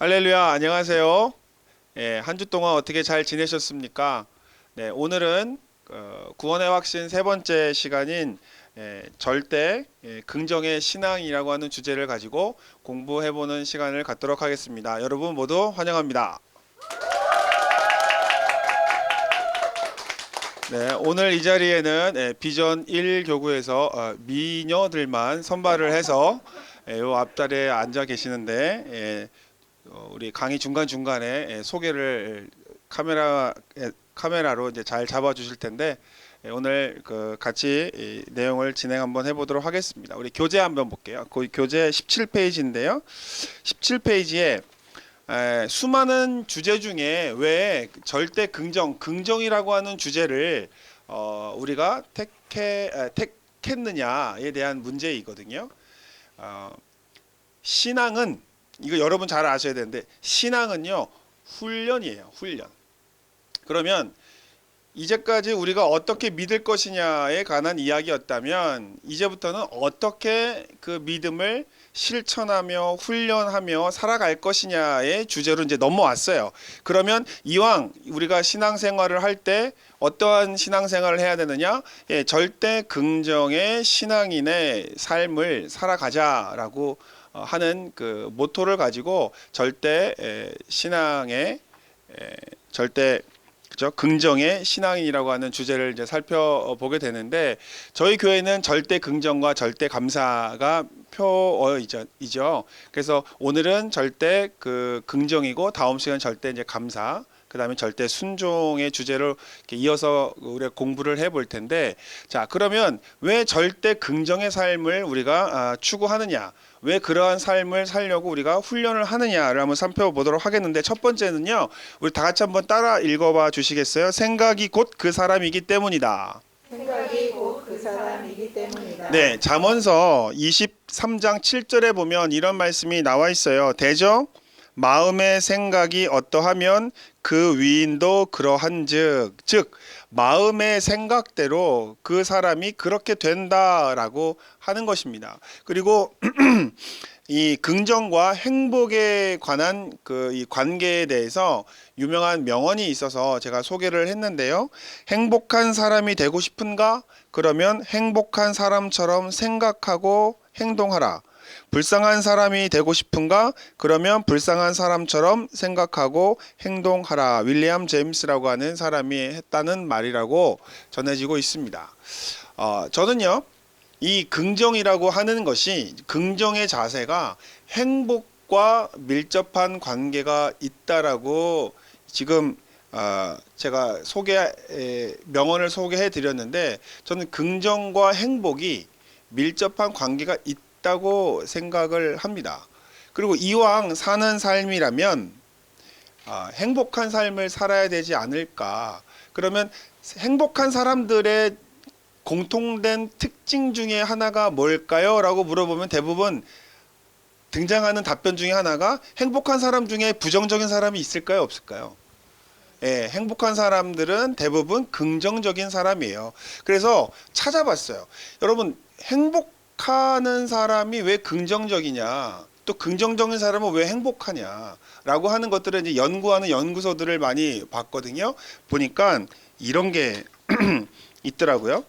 할렐루야, 안녕하세요. 예, 한 주 동안 어떻게 잘 지내셨습니까? 네, 오늘은 구원의 확신 세 번째 시간인 절대 긍정의 신앙이라고 하는 주제를 가지고 공부해보는 시간을 갖도록 하겠습니다. 여러분 모두 환영합니다. 네, 오늘 이 자리에는 비전 1 교구에서 미녀들만 선발을 해서 요 앞자리에 앉아 계시는데 우리 강의 중간중간에 소개를 카메라로 이제 잘 잡아 주실 텐데 오늘 같이 이 내용을 진행 한번 해보도록 하겠습니다. 우리 교재 한번 볼게요. 그 교재 17페이지인데요. 17페이지에 수많은 주제 중에 왜 절대 긍정이라고 하는 주제를 우리가 택했느냐에 대한 문제이거든요. 신앙은 이거 여러분 잘 아셔야 되는데 신앙은요 훈련이에요. 훈련. 그러면 이제까지 우리가 어떻게 믿을 것이냐에 관한 이야기였다면 이제부터는 어떻게 그 믿음을 실천하며 훈련하며 살아갈 것이냐의 주제로 이제 넘어왔어요. 그러면 이왕 우리가 신앙생활을 할 때 어떠한 신앙생활을 해야 되느냐? 절대 긍정의 신앙인의 삶을 살아가자라고 하는 그 모토를 가지고 절대 신앙의 절대 그죠? 긍정의 신앙인이라고 하는 주제를 이제 살펴보게 되는데 저희 교회는 절대 긍정과 절대 감사가 표어이죠. 그래서 오늘은 절대 긍정이고 다음 시간 절대 이제 감사, 그다음에 절대 순종의 주제로 이렇게 이어서 우리가 공부를 해볼 텐데 자 그러면 왜 절대 긍정의 삶을 우리가 추구하느냐? 왜 그러한 삶을 살려고 우리가 훈련을 하느냐를 한번 살펴보도록 하겠는데 첫 번째는요. 우리 다 같이 한번 따라 읽어봐 주시겠어요? 생각이 곧 그 사람이기 때문이다. 생각이 곧 그 사람이기 때문이다. 네, 잠언서 23장 7절에 보면 이런 말씀이 나와 있어요. 대저 마음의 생각이 어떠하면 그 위인도 그러한즉 즉 마음의 생각대로 그 사람이 그렇게 된다라고 하는 것입니다. 그리고 이 긍정과 행복에 관한 이 관계에 대해서 유명한 명언이 있어서 제가 소개를 했는데요. 행복한 사람이 되고 싶은가? 그러면 행복한 사람처럼 생각하고 행동하라. 불쌍한 사람이 되고 싶은가? 그러면 불쌍한 사람처럼 생각하고 행동하라. 윌리엄 제임스라고 하는 사람이 했다는 말이라고 전해지고 있습니다. 저는요. 이 긍정이라고 하는 것이 긍정의 자세가 행복과 밀접한 관계가 있다라고 지금 제가 명언을 소개해 드렸는데 저는 긍정과 행복이 밀접한 관계가 있다고 생각을 합니다. 그리고 이왕 사는 삶이라면 행복한 삶을 살아야 되지 않을까. 그러면 행복한 사람들의 공통된 특징 중에 하나가 뭘까요? 라고 물어보면 대부분 등장하는 답변 중에 하나가 행복한 사람 중에 부정적인 사람이 있을까요? 없을까요? 행복한 사람들은 대부분 긍정적인 사람이에요. 그래서 찾아봤어요. 여러분, 행복하는 사람이 왜 긍정적이냐? 또 긍정적인 사람은 왜 행복하냐? 라고 하는 것들을 이제 연구하는 연구소들을 많이 봤거든요. 보니까 이런 게 있더라고요.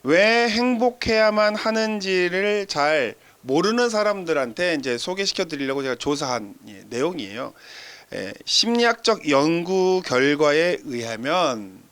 왜 행복해야만 하는지를 잘 모르는 사람들한테 이제 소개시켜 드리려고 제가 조사한 내용이에요. 심리학적 연구 결과에 의하면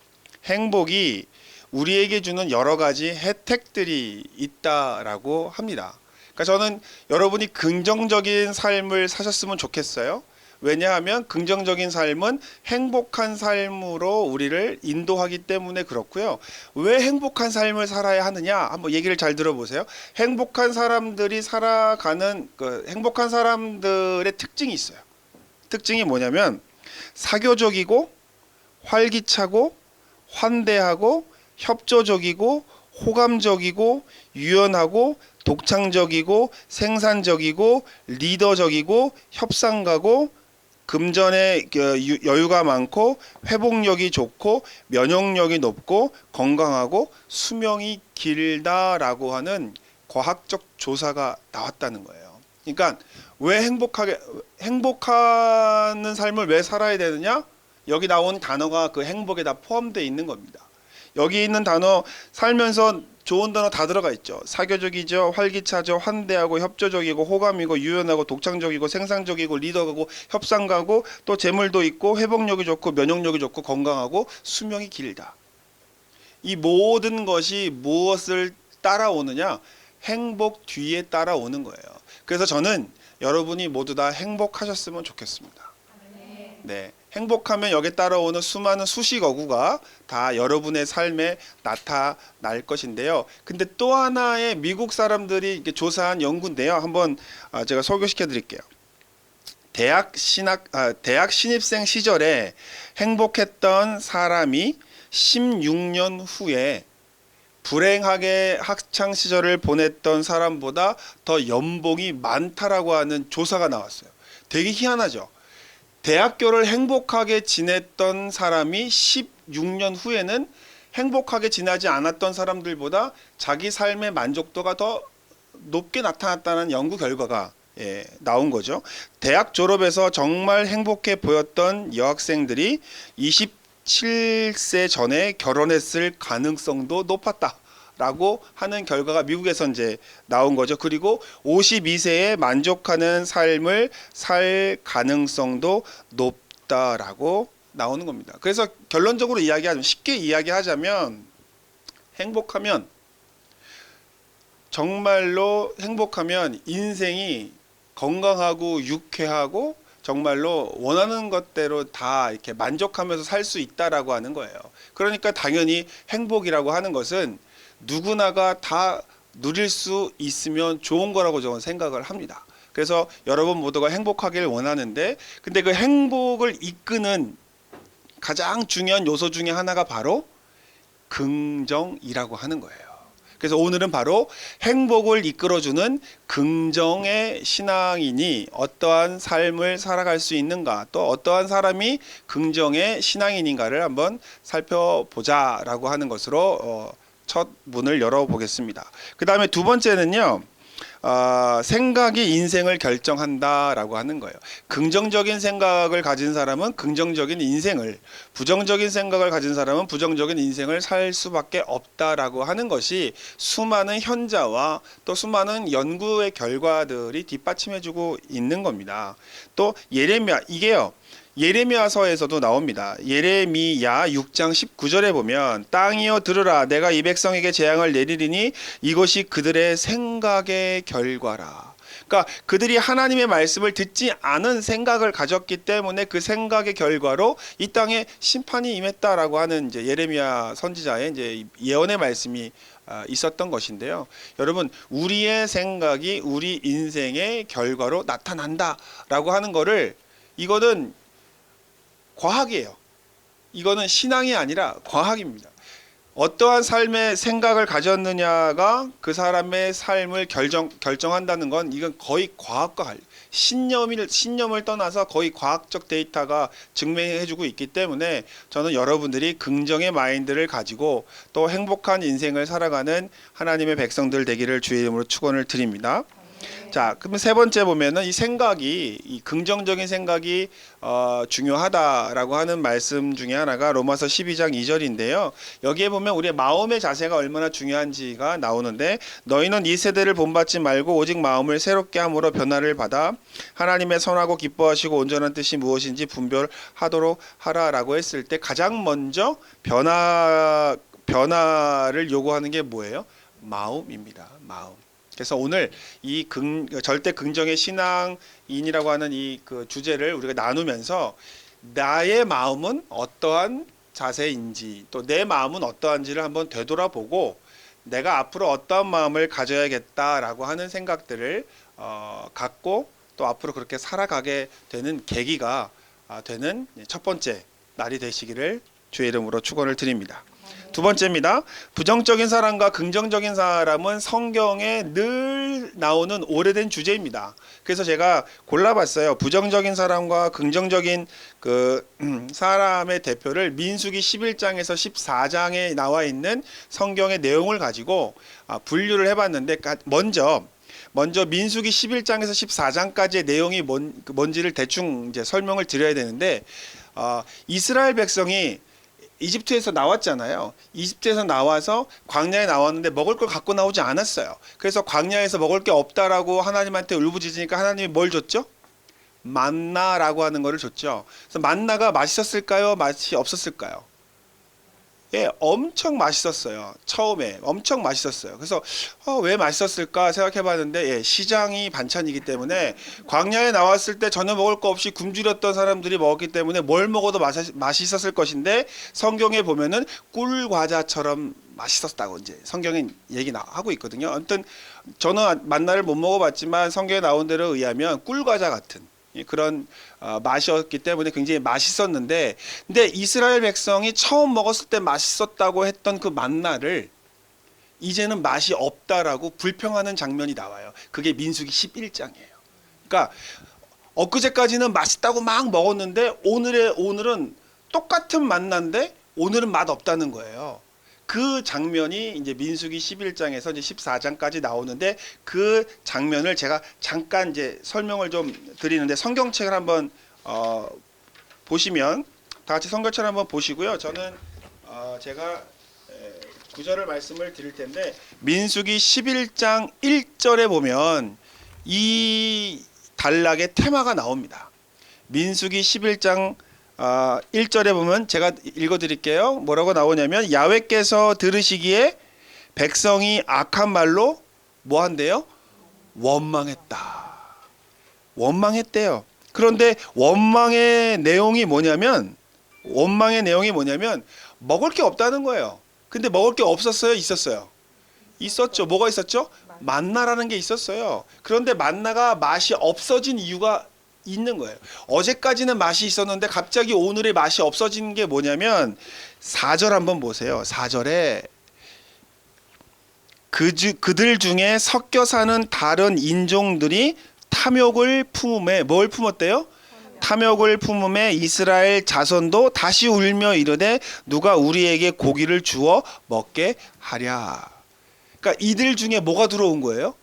행복이 우리에게 주는 여러 가지 혜택들이 있다라고 합니다. 그러니까 저는 여러분이 긍정적인 삶을 사셨으면 좋겠어요. 왜냐하면 긍정적인 삶은 행복한 삶으로 우리를 인도하기 때문에 그렇고요. 왜 행복한 삶을 살아야 하느냐? 한번 얘기를 잘 들어보세요. 행복한 사람들이 살아가는 행복한 사람들의 특징이 있어요. 특징이 뭐냐면 사교적이고 활기차고 환대하고 협조적이고 호감적이고 유연하고 독창적이고 생산적이고 리더적이고 협상가고 금전에 여유가 많고 회복력이 좋고 면역력이 높고 건강하고 수명이 길다라고 하는 과학적 조사가 나왔다는 거예요. 그러니까 왜 행복하는 삶을 왜 살아야 되느냐? 여기 나온 단어가 그 행복에 다 포함되어 있는 겁니다. 여기 있는 단어 살면서 좋은 단어 다 들어가 있죠. 사교적이죠, 활기차죠, 환대하고 협조적이고 호감이고 유연하고 독창적이고 생산적이고 리더가고 협상가고 또 재물도 있고 회복력이 좋고 면역력이 좋고 건강하고 수명이 길다. 이 모든 것이 무엇을 따라오느냐? 행복 뒤에 따라오는 거예요. 그래서 저는 여러분이 모두 다 행복하셨으면 좋겠습니다. 네, 행복하면 여기에 따라오는 수많은 수식 어구가 다 여러분의 삶에 나타날 것인데요. 근데 또 하나의 미국 사람들이 이렇게 조사한 연구인데요. 한번 제가 소개시켜 드릴게요. 대학 신입생 시절에 행복했던 사람이 16년 후에 불행하게 학창 시절을 보냈던 사람보다 더 연봉이 많다라고 하는 조사가 나왔어요. 되게 희한하죠. 대학교를 행복하게 지냈던 사람이 16년 후에는 행복하게 지내지 않았던 사람들보다 자기 삶의 만족도가 더 높게 나타났다는 연구 결과가 나온 거죠. 대학 졸업해서 정말 행복해 보였던 여학생들이 27세 전에 결혼했을 가능성도 높았다라고 하는 결과가 미국에서 이제 나온 거죠. 그리고 52세에 만족하는 삶을 살 가능성도 높다라고 나오는 겁니다. 그래서 결론적으로 쉽게 이야기하자면 정말로 행복하면 인생이 건강하고 유쾌하고 정말로 원하는 것대로 다 이렇게 만족하면서 살 수 있다라고 하는 거예요. 그러니까 당연히 행복이라고 하는 것은 누구나가 다 누릴 수 있으면 좋은 거라고 저는 생각을 합니다. 그래서 여러분 모두가 행복하길 원하는데, 근데 그 행복을 이끄는 가장 중요한 요소 중에 하나가 바로 긍정이라고 하는 거예요. 그래서 오늘은 바로 행복을 이끌어주는 긍정의 신앙인이 어떠한 삶을 살아갈 수 있는가, 또 어떠한 사람이 긍정의 신앙인인가를 한번 살펴보자라고 하는 것으로 첫 문을 열어보겠습니다. 그 다음에 두 번째는요. 생각이 인생을 결정한다라고 하는 거예요. 긍정적인 생각을 가진 사람은 긍정적인 인생을, 부정적인 생각을 가진 사람은 부정적인 인생을 살 수밖에 없다라고 하는 것이 수많은 현자와 또 수많은 연구의 결과들이 뒷받침해주고 있는 겁니다. 또 예레미야서에서도 나옵니다. 예레미야 6장 19절에 보면 땅이여 들으라 내가 이 백성에게 재앙을 내리리니 이것이 그들의 생각의 결과라. 그러니까 그들이 하나님의 말씀을 듣지 않은 생각을 가졌기 때문에 그 생각의 결과로 이 땅에 심판이 임했다라고 하는 이제 예레미야 선지자의 이제 예언의 말씀이 있었던 것인데요. 여러분, 우리의 생각이 우리 인생의 결과로 나타난다라고 하는 거를, 이거는 과학이에요. 이거는 신앙이 아니라 과학입니다. 어떠한 삶의 생각을 가졌느냐가 그 사람의 삶을 결정한다는 건, 이건 거의 과학과 신념을 떠나서 거의 과학적 데이터가 증명해주고 있기 때문에 저는 여러분들이 긍정의 마인드를 가지고 또 행복한 인생을 살아가는 하나님의 백성들 되기를 주의 이름으로 축원을 드립니다. 자, 그러면 세 번째 보면은 이 긍정적인 생각이 중요하다라고 하는 말씀 중에 하나가 로마서 12장 2절인데요. 여기에 보면 우리의 마음의 자세가 얼마나 중요한지가 나오는데, 너희는 이 세대를 본받지 말고 오직 마음을 새롭게 함으로 변화를 받아 하나님의 선하고 기뻐하시고 온전한 뜻이 무엇인지 분별하도록 하라라고 했을 때 가장 먼저 변화를 요구하는 게 뭐예요? 마음입니다. 마음. 그래서 오늘 이 절대 긍정의 신앙인이라고 하는 이 그 주제를 우리가 나누면서 나의 마음은 어떠한 자세인지, 또 내 마음은 어떠한지를 한번 되돌아보고 내가 앞으로 어떠한 마음을 가져야겠다라고 하는 생각들을 갖고 또 앞으로 그렇게 살아가게 되는 계기가 되는 첫 번째 날이 되시기를 주의 이름으로 축원을 드립니다. 두 번째입니다. 부정적인 사람과 긍정적인 사람은 성경에 늘 나오는 오래된 주제입니다. 그래서 제가 골라봤어요. 부정적인 사람과 긍정적인 그 사람의 대표를 민수기 11장에서 14장에 나와 있는 성경의 내용을 가지고 분류를 해봤는데, 먼저 먼저 민수기 11장에서 14장까지의 내용이 뭔지를 대충 이제 설명을 드려야 되는데, 이스라엘 백성이 이집트에서 나왔잖아요. 이집트에서 나와서 광야에 나왔는데 먹을 걸 갖고 나오지 않았어요. 그래서 광야에서 먹을 게 없다라고 하나님한테 울부짖으니까 하나님이 뭘 줬죠? 만나라고 하는 거를 줬죠. 그래서 만나가 맛있었을까요? 맛이 없었을까요? 예, 엄청 맛있었어요. 처음에 엄청 맛있었어요. 그래서 왜 맛있었을까 생각해봤는데, 예, 시장이 반찬이기 때문에 광야에 나왔을 때 전혀 먹을 거 없이 굶주렸던 사람들이 먹었기 때문에 뭘 먹어도 맛있었을 것인데, 성경에 보면은 꿀 과자처럼 맛있었다고 이제 성경에 하고 있거든요. 아무튼 저는 만나를 못 먹어봤지만 성경에 나온 대로 의하면 꿀 과자 같은 그런 맛이었기 때문에 굉장히 맛있었는데, 근데 이스라엘 백성이 처음 먹었을 때 맛있었다고 했던 그 만나를 이제는 맛이 없다라고 불평하는 장면이 나와요. 그게 민수기 11장이에요. 그러니까 엊그제까지는 맛있다고 막 먹었는데 오늘은 똑같은 만나인데 오늘은 맛 없다는 거예요. 그 장면이 이제 민수기 11장에서 이제 14장까지 나오는데, 그 장면을 제가 잠깐 이제 설명을 좀 드리는데, 성경책을 한번 보시면 다 같이 성경책을 한번 보시고요. 저는 제가 구절을 말씀을 드릴 텐데, 민수기 11장 1절에 보면 이 단락의 테마가 나옵니다. 민수기 11장 1절에 보면 제가 읽어드릴게요. 뭐라고 나오냐면, 야훼께서 들으시기에 백성이 악한 말로 뭐 한대요? 원망했다. 원망했대요. 그런데 원망의 내용이 뭐냐면 먹을 게 없다는 거예요. 근데 먹을 게 없었어요? 있었어요? 있었죠. 뭐가 있었죠? 만나라는 게 있었어요. 그런데 만나가 맛이 없어진 이유가 있는 거예요. 어제까지는 맛이 있었는데 갑자기 오늘의 맛이 없어진 게 뭐냐면, 4절 한번 보세요. 4절에 그들 중에 섞여 사는 다른 인종들이 탐욕을 품음에, 뭘 품었대요? 탐욕을 품음에 이스라엘 자손도 다시 울며 이르되 누가 우리에게 고기를 주어 먹게 하랴. 그러니까 이들 중에 뭐가 들어온 거예요?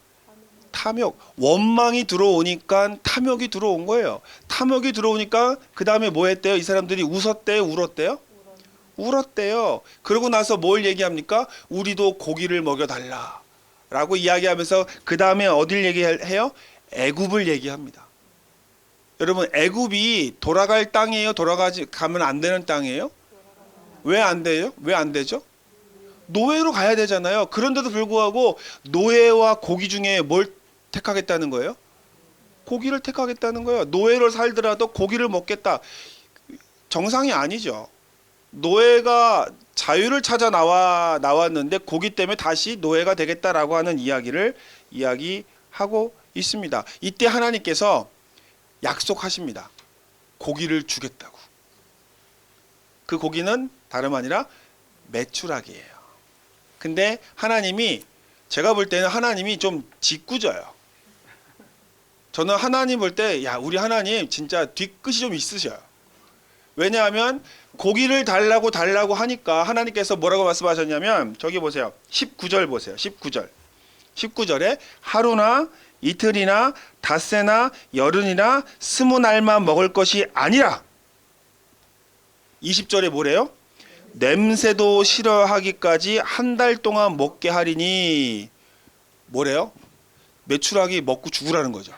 탐욕, 원망이 들어오니까 탐욕이 들어온 거예요. 탐욕이 들어오니까 그 다음에 뭐 했대요? 이 사람들이 웃었대요? 울었대요? 울었대요. 그러고 나서 뭘 얘기합니까? 우리도 고기를 먹여달라 라고 이야기하면서 그 다음에 어딜 얘기해요? 애굽을 얘기합니다. 여러분, 애굽이 돌아갈 땅이에요? 가면 안 되는 땅이에요? 왜 안 돼요? 왜 안 되죠? 노예로 가야 되잖아요. 그런데도 불구하고 노예와 고기 중에 뭘 택하겠다는 거예요? 고기를 택하겠다는 거예요. 노예로 살더라도 고기를 먹겠다. 정상이 아니죠. 노예가 자유를 찾아 나왔는데 고기 때문에 다시 노예가 되겠다라고 하는 이야기하고 있습니다. 이때 하나님께서 약속하십니다. 고기를 주겠다고. 그 고기는 다름 아니라 메추라기예요. 근데 하나님이, 제가 볼 때는 하나님이 좀 짓궂어요. 저는 하나님 볼 때, 우리 하나님 진짜 뒤끝이 좀 있으셔요. 왜냐하면 고기를 달라고 하니까 하나님께서 뭐라고 말씀하셨냐면, 저기 보세요. 19절 보세요. 19절에 하루나 이틀이나 닷새나 열흘이나 20날만 먹을 것이 아니라, 20절에 뭐래요? 냄새도 싫어하기까지 한 달 동안 먹게 하리니, 뭐래요? 메추라기 먹고 죽으라는 거죠.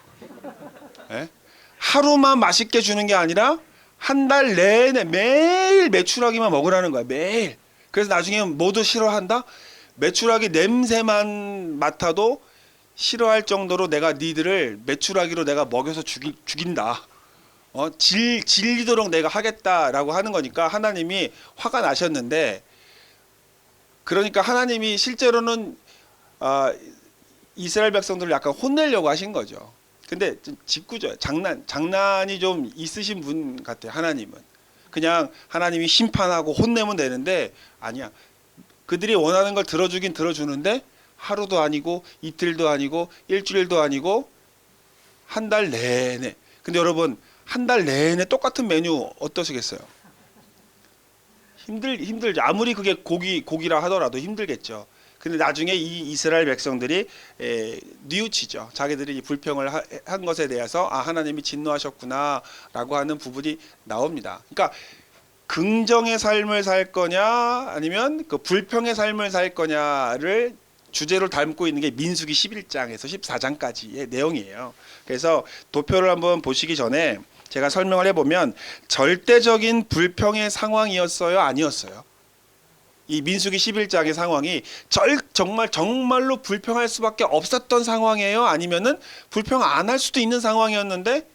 예? 하루만 맛있게 주는 게 아니라 한 달 내내 매일 메추라기만 먹으라는 거야. 매일. 그래서 나중에 모두 싫어한다? 메추라기 냄새만 맡아도 싫어할 정도로 내가 니들을 메추라기로 내가 먹여서 죽인다. 질리도록 내가 하겠다라고 하는 거니까 하나님이 화가 나셨는데, 그러니까 하나님이 실제로는 이스라엘 백성들을 약간 혼내려고 하신 거죠. 근데 좀 짓궂어요. 장난이 좀 있으신 분 같아요. 하나님은 그냥 하나님이 심판하고 혼내면 되는데, 아니야. 그들이 원하는 걸 들어주긴 들어주는데 하루도 아니고 이틀도 아니고 일주일도 아니고 한 달 내내. 근데 여러분, 한 달 내내 똑같은 메뉴 어떠시겠어요? 힘들죠. 아무리 그게 고기라 하더라도 힘들겠죠. 근데 나중에 이 이스라엘 백성들이 뉘우치죠. 자기들이 이 불평을 한 것에 대해서 하나님이 진노하셨구나라고 하는 부분이 나옵니다. 그러니까 긍정의 삶을 살 거냐 아니면 그 불평의 삶을 살 거냐를 주제로 담고 있는 게 민수기 11장에서 14장까지의 내용이에요. 그래서 도표를 한번 보시기 전에 제가 설명을 해보면 절대적인 불평의 상황이었어요, 아니었어요? 이 민수기 11장의 상황이 정말로 불평할 수밖에 없었던 상황이에요, 아니면은 불평 안 할 수도 있는 상황이었는데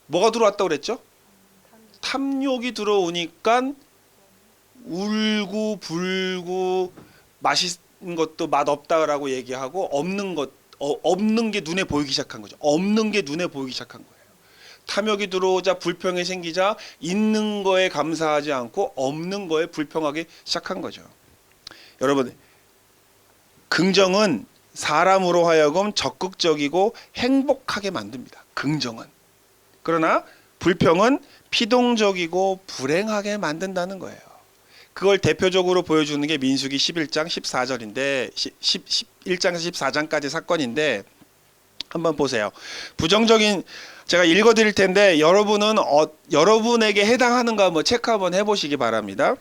뭐가 들어왔다고 그랬죠? 탐욕이 들어오니까 울고 불고 맛있는 것도 맛없다라고 얘기하고 없는 게 눈에 보이기 시작한 거죠. 없는 게 눈에 보이기 시작한 거예요. 탐욕이 들어오자 불평이 생기자 있는 거에 감사하지 않고 없는 거에 불평하기 시작한 거죠. 여러분, 긍정은 사람으로 하여금 적극적이고 행복하게 만듭니다. 긍정은. 그러나 불평은 피동적이고 불행하게 만든다는 거예요. 그걸 대표적으로 보여주는 게 민수기 11장 14절인데 11장에서 14장까지 사건인데 한번 보세요. 부정적인 제가 읽어드릴 텐데 여러분은 여러분에게 해당하는가 한번 체크 한번 해보시기 바랍니다.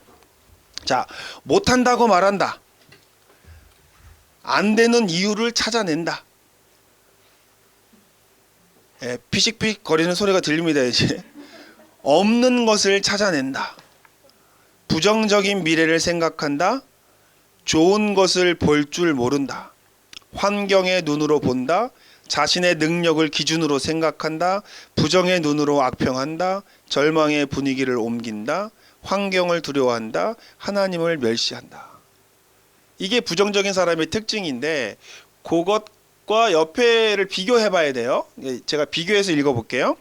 자, 못한다고 말한다. 안 되는 이유를 찾아낸다. 피식피식 거리는 소리가 들립니다. 이제 없는 것을 찾아낸다. 부정적인 미래를 생각한다. 좋은 것을 볼 줄 모른다. 환경의 눈으로 본다. 자신의 능력을 기준으로 생각한다. 부정의 눈으로 악평한다. 절망의 분위기를 옮긴다. 환경을 두려워한다. 하나님을 멸시한다. 이게 부정적인 사람의 특징인데 그것과 옆에를 비교해 봐야 돼요. 제가 비교해서 읽어볼게요.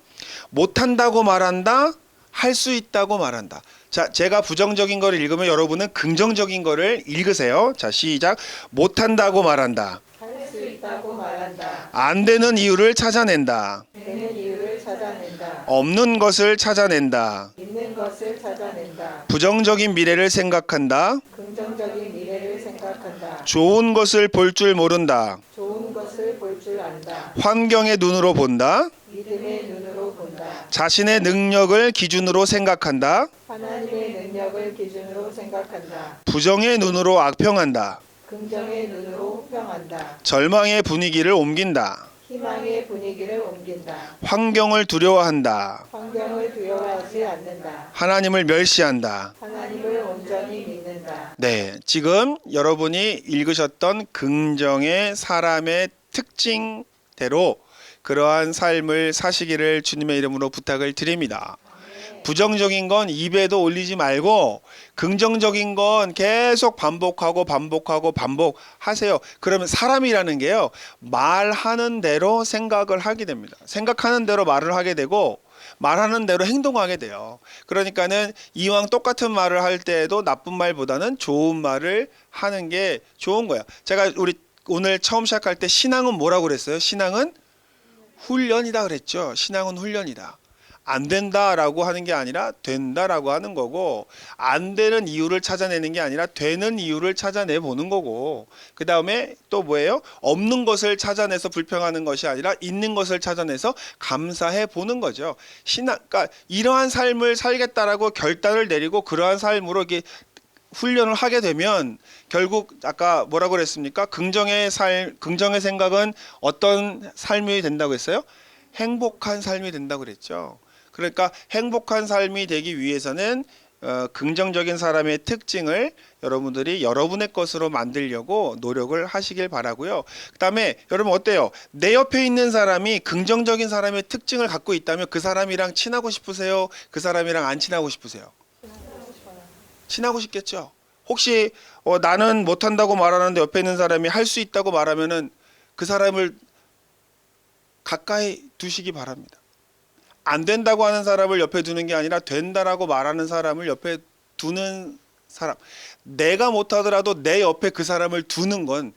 못한다고 말한다. 할 수 있다고 말한다. 자, 제가 부정적인 거를 읽으면 여러분은 긍정적인 거를 읽으세요. 자, 시작. 못한다고 말한다. 할 수 있다고 말한다. 안 되는 이유를 찾아낸다. 되는 이유를 찾아낸다. 없는 것을 찾아낸다. 있는 것을 찾아낸다. 부정적인 미래를 생각한다. 긍정적인 미래를 생각한다. 좋은 것을 볼 줄 모른다. 좋은 것을 볼 줄 안다. 환경의 눈으로 본다. 믿음의 눈으로 본다. 자신의 능력을 기준으로 생각한다. 하나님의 능력을 기준으로 생각한다. 부정의 눈으로 악평한다. 긍정의 눈으로 평한다. 절망의 분위기를 옮긴다. 희망의 분위기를 옮긴다. 환경을 두려워한다. 환경을 두려워하지 않는다. 하나님을 멸시한다. 하나님을 온전히 믿는다. 네, 지금 여러분이 읽으셨던 긍정의 사람의 특징대로 그러한 삶을 사시기를 주님의 이름으로 부탁을 드립니다. 부정적인 건 입에도 올리지 말고 긍정적인 건 계속 반복하세요. 그러면 사람이라는 게요, 말하는 대로 생각을 하게 됩니다. 생각하는 대로 말을 하게 되고 말하는 대로 행동하게 돼요. 그러니까는 이왕 똑같은 말을 할 때에도 나쁜 말보다는 좋은 말을 하는 게 좋은 거야. 제가 우리 오늘 처음 시작할 때 신앙은 뭐라고 그랬어요? 신앙은 훈련이다 그랬죠. 신앙은 훈련이다. 안 된다라고 하는 게 아니라 된다라고 하는 거고, 안 되는 이유를 찾아내는 게 아니라 되는 이유를 찾아내 보는 거고, 그 다음에 또 뭐예요? 없는 것을 찾아내서 불평하는 것이 아니라 있는 것을 찾아내서 감사해 보는 거죠. 그러니까 이러한 삶을 살겠다라고 결단을 내리고 그러한 삶으로 이렇게 훈련을 하게 되면 결국 아까 뭐라고 그랬습니까? 긍정의 생각은 어떤 삶이 된다고 했어요? 행복한 삶이 된다고 그랬죠. 그러니까 행복한 삶이 되기 위해서는 긍정적인 사람의 특징을 여러분들이 여러분의 것으로 만들려고 노력을 하시길 바라고요. 그다음에 여러분 어때요? 내 옆에 있는 사람이 긍정적인 사람의 특징을 갖고 있다면 그 사람이랑 친하고 싶으세요? 그 사람이랑 안 친하고 싶으세요? 친하고 싶겠죠. 혹시 나는 못한다고 말하는데 옆에 있는 사람이 할 수 있다고 말하면은 그 사람을 가까이 두시기 바랍니다. 안 된다고 하는 사람을 옆에 두는 게 아니라 된다라고 말하는 사람을 옆에 두는 사람. 내가 못하더라도 내 옆에 그 사람을 두는 건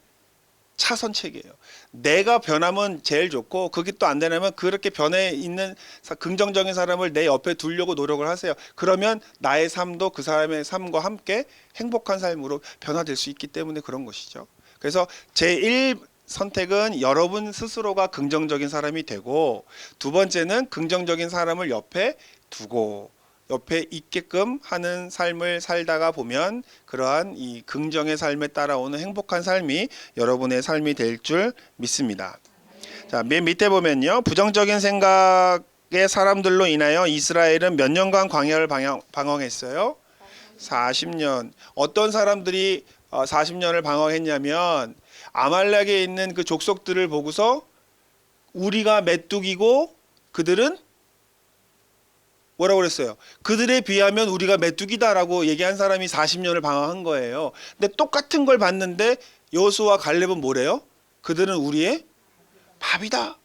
차선책이에요. 내가 변하면 제일 좋고 그게 또 안 되려면 그렇게 변해 있는 긍정적인 사람을 내 옆에 두려고 노력을 하세요. 그러면 나의 삶도 그 사람의 삶과 함께 행복한 삶으로 변화될 수 있기 때문에 그런 것이죠. 그래서 제1 선택은 여러분 스스로가 긍정적인 사람이 되고, 두 번째는 긍정적인 사람을 옆에 두고 옆에 있게끔 하는 삶을 살다가 보면 그러한 이 긍정의 삶에 따라오는 행복한 삶이 여러분의 삶이 될 줄 믿습니다. 자, 맨 밑에 보면요. 부정적인 생각의 사람들로 인하여 이스라엘은 몇 년간 광야를 방황했어요? 40년. 어떤 사람들이 40년을 방황했냐면 아말렉에 있는 그 족속들을 보고서 우리가 메뚜기고 그들은 뭐라고 그랬어요? 그들에 비하면 우리가 메뚜기다라고 얘기한 사람이 40년을 방황한 거예요. 근데 똑같은 걸 봤는데 여호수아와 갈렙은 뭐래요? 그들은 우리의 밥이다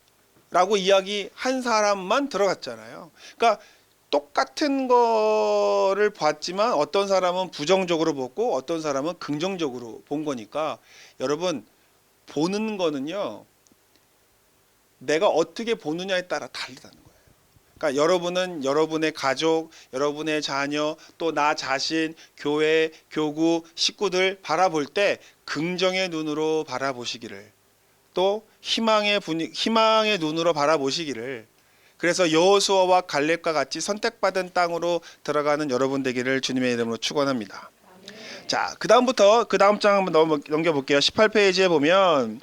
라고 이야기한 사람만 들어갔잖아요. 그러니까 똑같은 거를 봤지만 어떤 사람은 부정적으로 보고 어떤 사람은 긍정적으로 본 거니까, 여러분 보는 거는요 내가 어떻게 보느냐에 따라 다르다는 거예요. 그러니까 여러분은 여러분의 가족, 여러분의 자녀, 또 나 자신, 교회, 교구, 식구들 바라볼 때 긍정의 눈으로 바라보시기를, 또 희망의 눈으로 바라보시기를, 그래서 여호수아와 갈렙과 같이 선택받은 땅으로 들어가는 여러분 되기를 주님의 이름으로 축원합니다. 자, 그 다음 장 한번 넘겨볼게요. 18페이지에 보면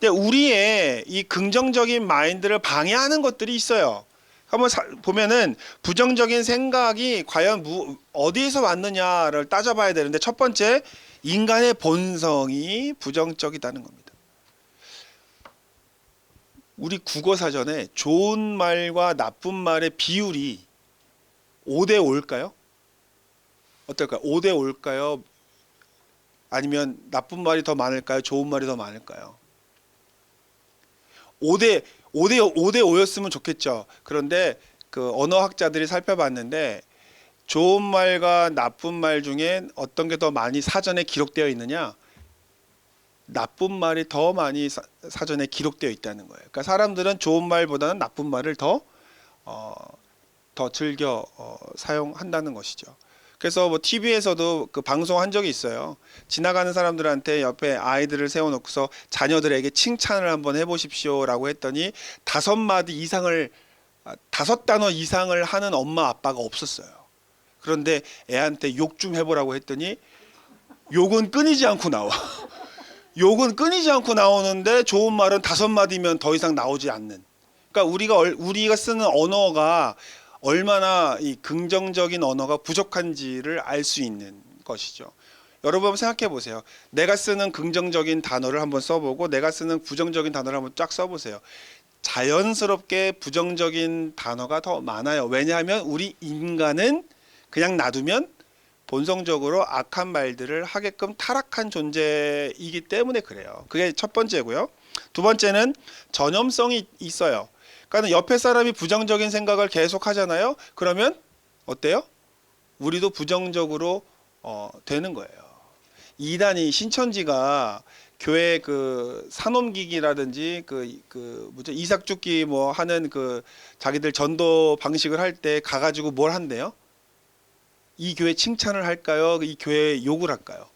우리의 이 긍정적인 마인드를 방해하는 것들이 있어요. 한번 보면은 부정적인 생각이 과연 어디에서 왔느냐를 따져봐야 되는데, 첫 번째, 인간의 본성이 부정적이다는 겁니다. 우리 국어사전에 좋은 말과 나쁜 말의 비율이 5대 5일까요? 어떨까요? 5대 5일까요? 아니면 나쁜 말이 더 많을까요? 좋은 말이 더 많을까요? 5대 5였으면 좋겠죠. 그런데 그 언어학자들이 살펴봤는데 좋은 말과 나쁜 말 중에 어떤 게 더 많이 사전에 기록되어 있느냐? 나쁜 말이 더 많이 사전에 기록되어 있다는 거예요. 그러니까 사람들은 좋은 말보다는 나쁜 말을 더 즐겨 사용한다는 것이죠. 그래서 뭐 TV에서도 그 방송한 적이 있어요. 지나가는 사람들한테 옆에 아이들을 세워놓고서 자녀들에게 칭찬을 한번 해보십시오라고 했더니 5단어 이상을 하는 엄마 아빠가 없었어요. 그런데 애한테 욕 좀 해보라고 했더니 욕은 끊이지 않고 나와. 욕은 끊이지 않고 나오는데 좋은 말은 5마디면 더 이상 나오지 않는. 그러니까 우리가 쓰는 언어가 얼마나 이 긍정적인 언어가 부족한지를 알 수 있는 것이죠. 여러분 한번 생각해 보세요. 내가 쓰는 긍정적인 단어를 한번 써보고 내가 쓰는 부정적인 단어를 한번 쫙 써보세요. 자연스럽게 부정적인 단어가 더 많아요. 왜냐하면 우리 인간은 그냥 놔두면 본성적으로 악한 말들을 하게끔 타락한 존재이기 때문에 그래요. 그게 첫 번째고요. 두 번째는 전염성이 있어요. 그러니까 옆에 사람이 부정적인 생각을 계속 하잖아요. 그러면 어때요? 우리도 부정적으로 되는 거예요. 이단이 신천지가 교회 그 산옮기기라든지 이삭죽기 뭐 하는 그 자기들 전도 방식을 할 때 가가지고 뭘 한대요? 이 교회 칭찬을 할까요? 이 교회 욕을 할까요?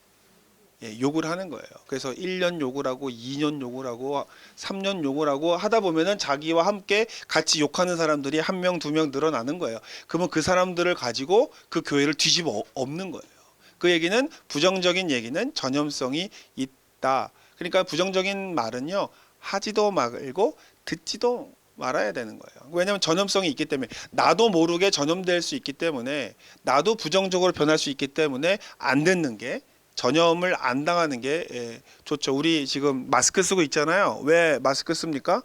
예, 욕을 하는 거예요. 그래서 1년 욕을 하고 2년 욕을 하고 3년 욕을 하고 하다 보면은 자기와 함께 같이 욕하는 사람들이 1명, 2명 늘어나는 거예요. 그러면 그 사람들을 가지고 그 교회를 뒤집어 엎는 거예요. 그 얘기는 부정적인 얘기는 전염성이 있다. 그러니까 부정적인 말은요, 하지도 말고 듣지도 말아야 되는 거예요. 왜냐하면 전염성이 있기 때문에, 나도 모르게 전염될 수 있기 때문에, 나도 부정적으로 변할 수 있기 때문에 안 듣는 게, 전염을 안 당하는 게 좋죠. 우리 지금 마스크 쓰고 있잖아요. 왜 마스크 씁니까?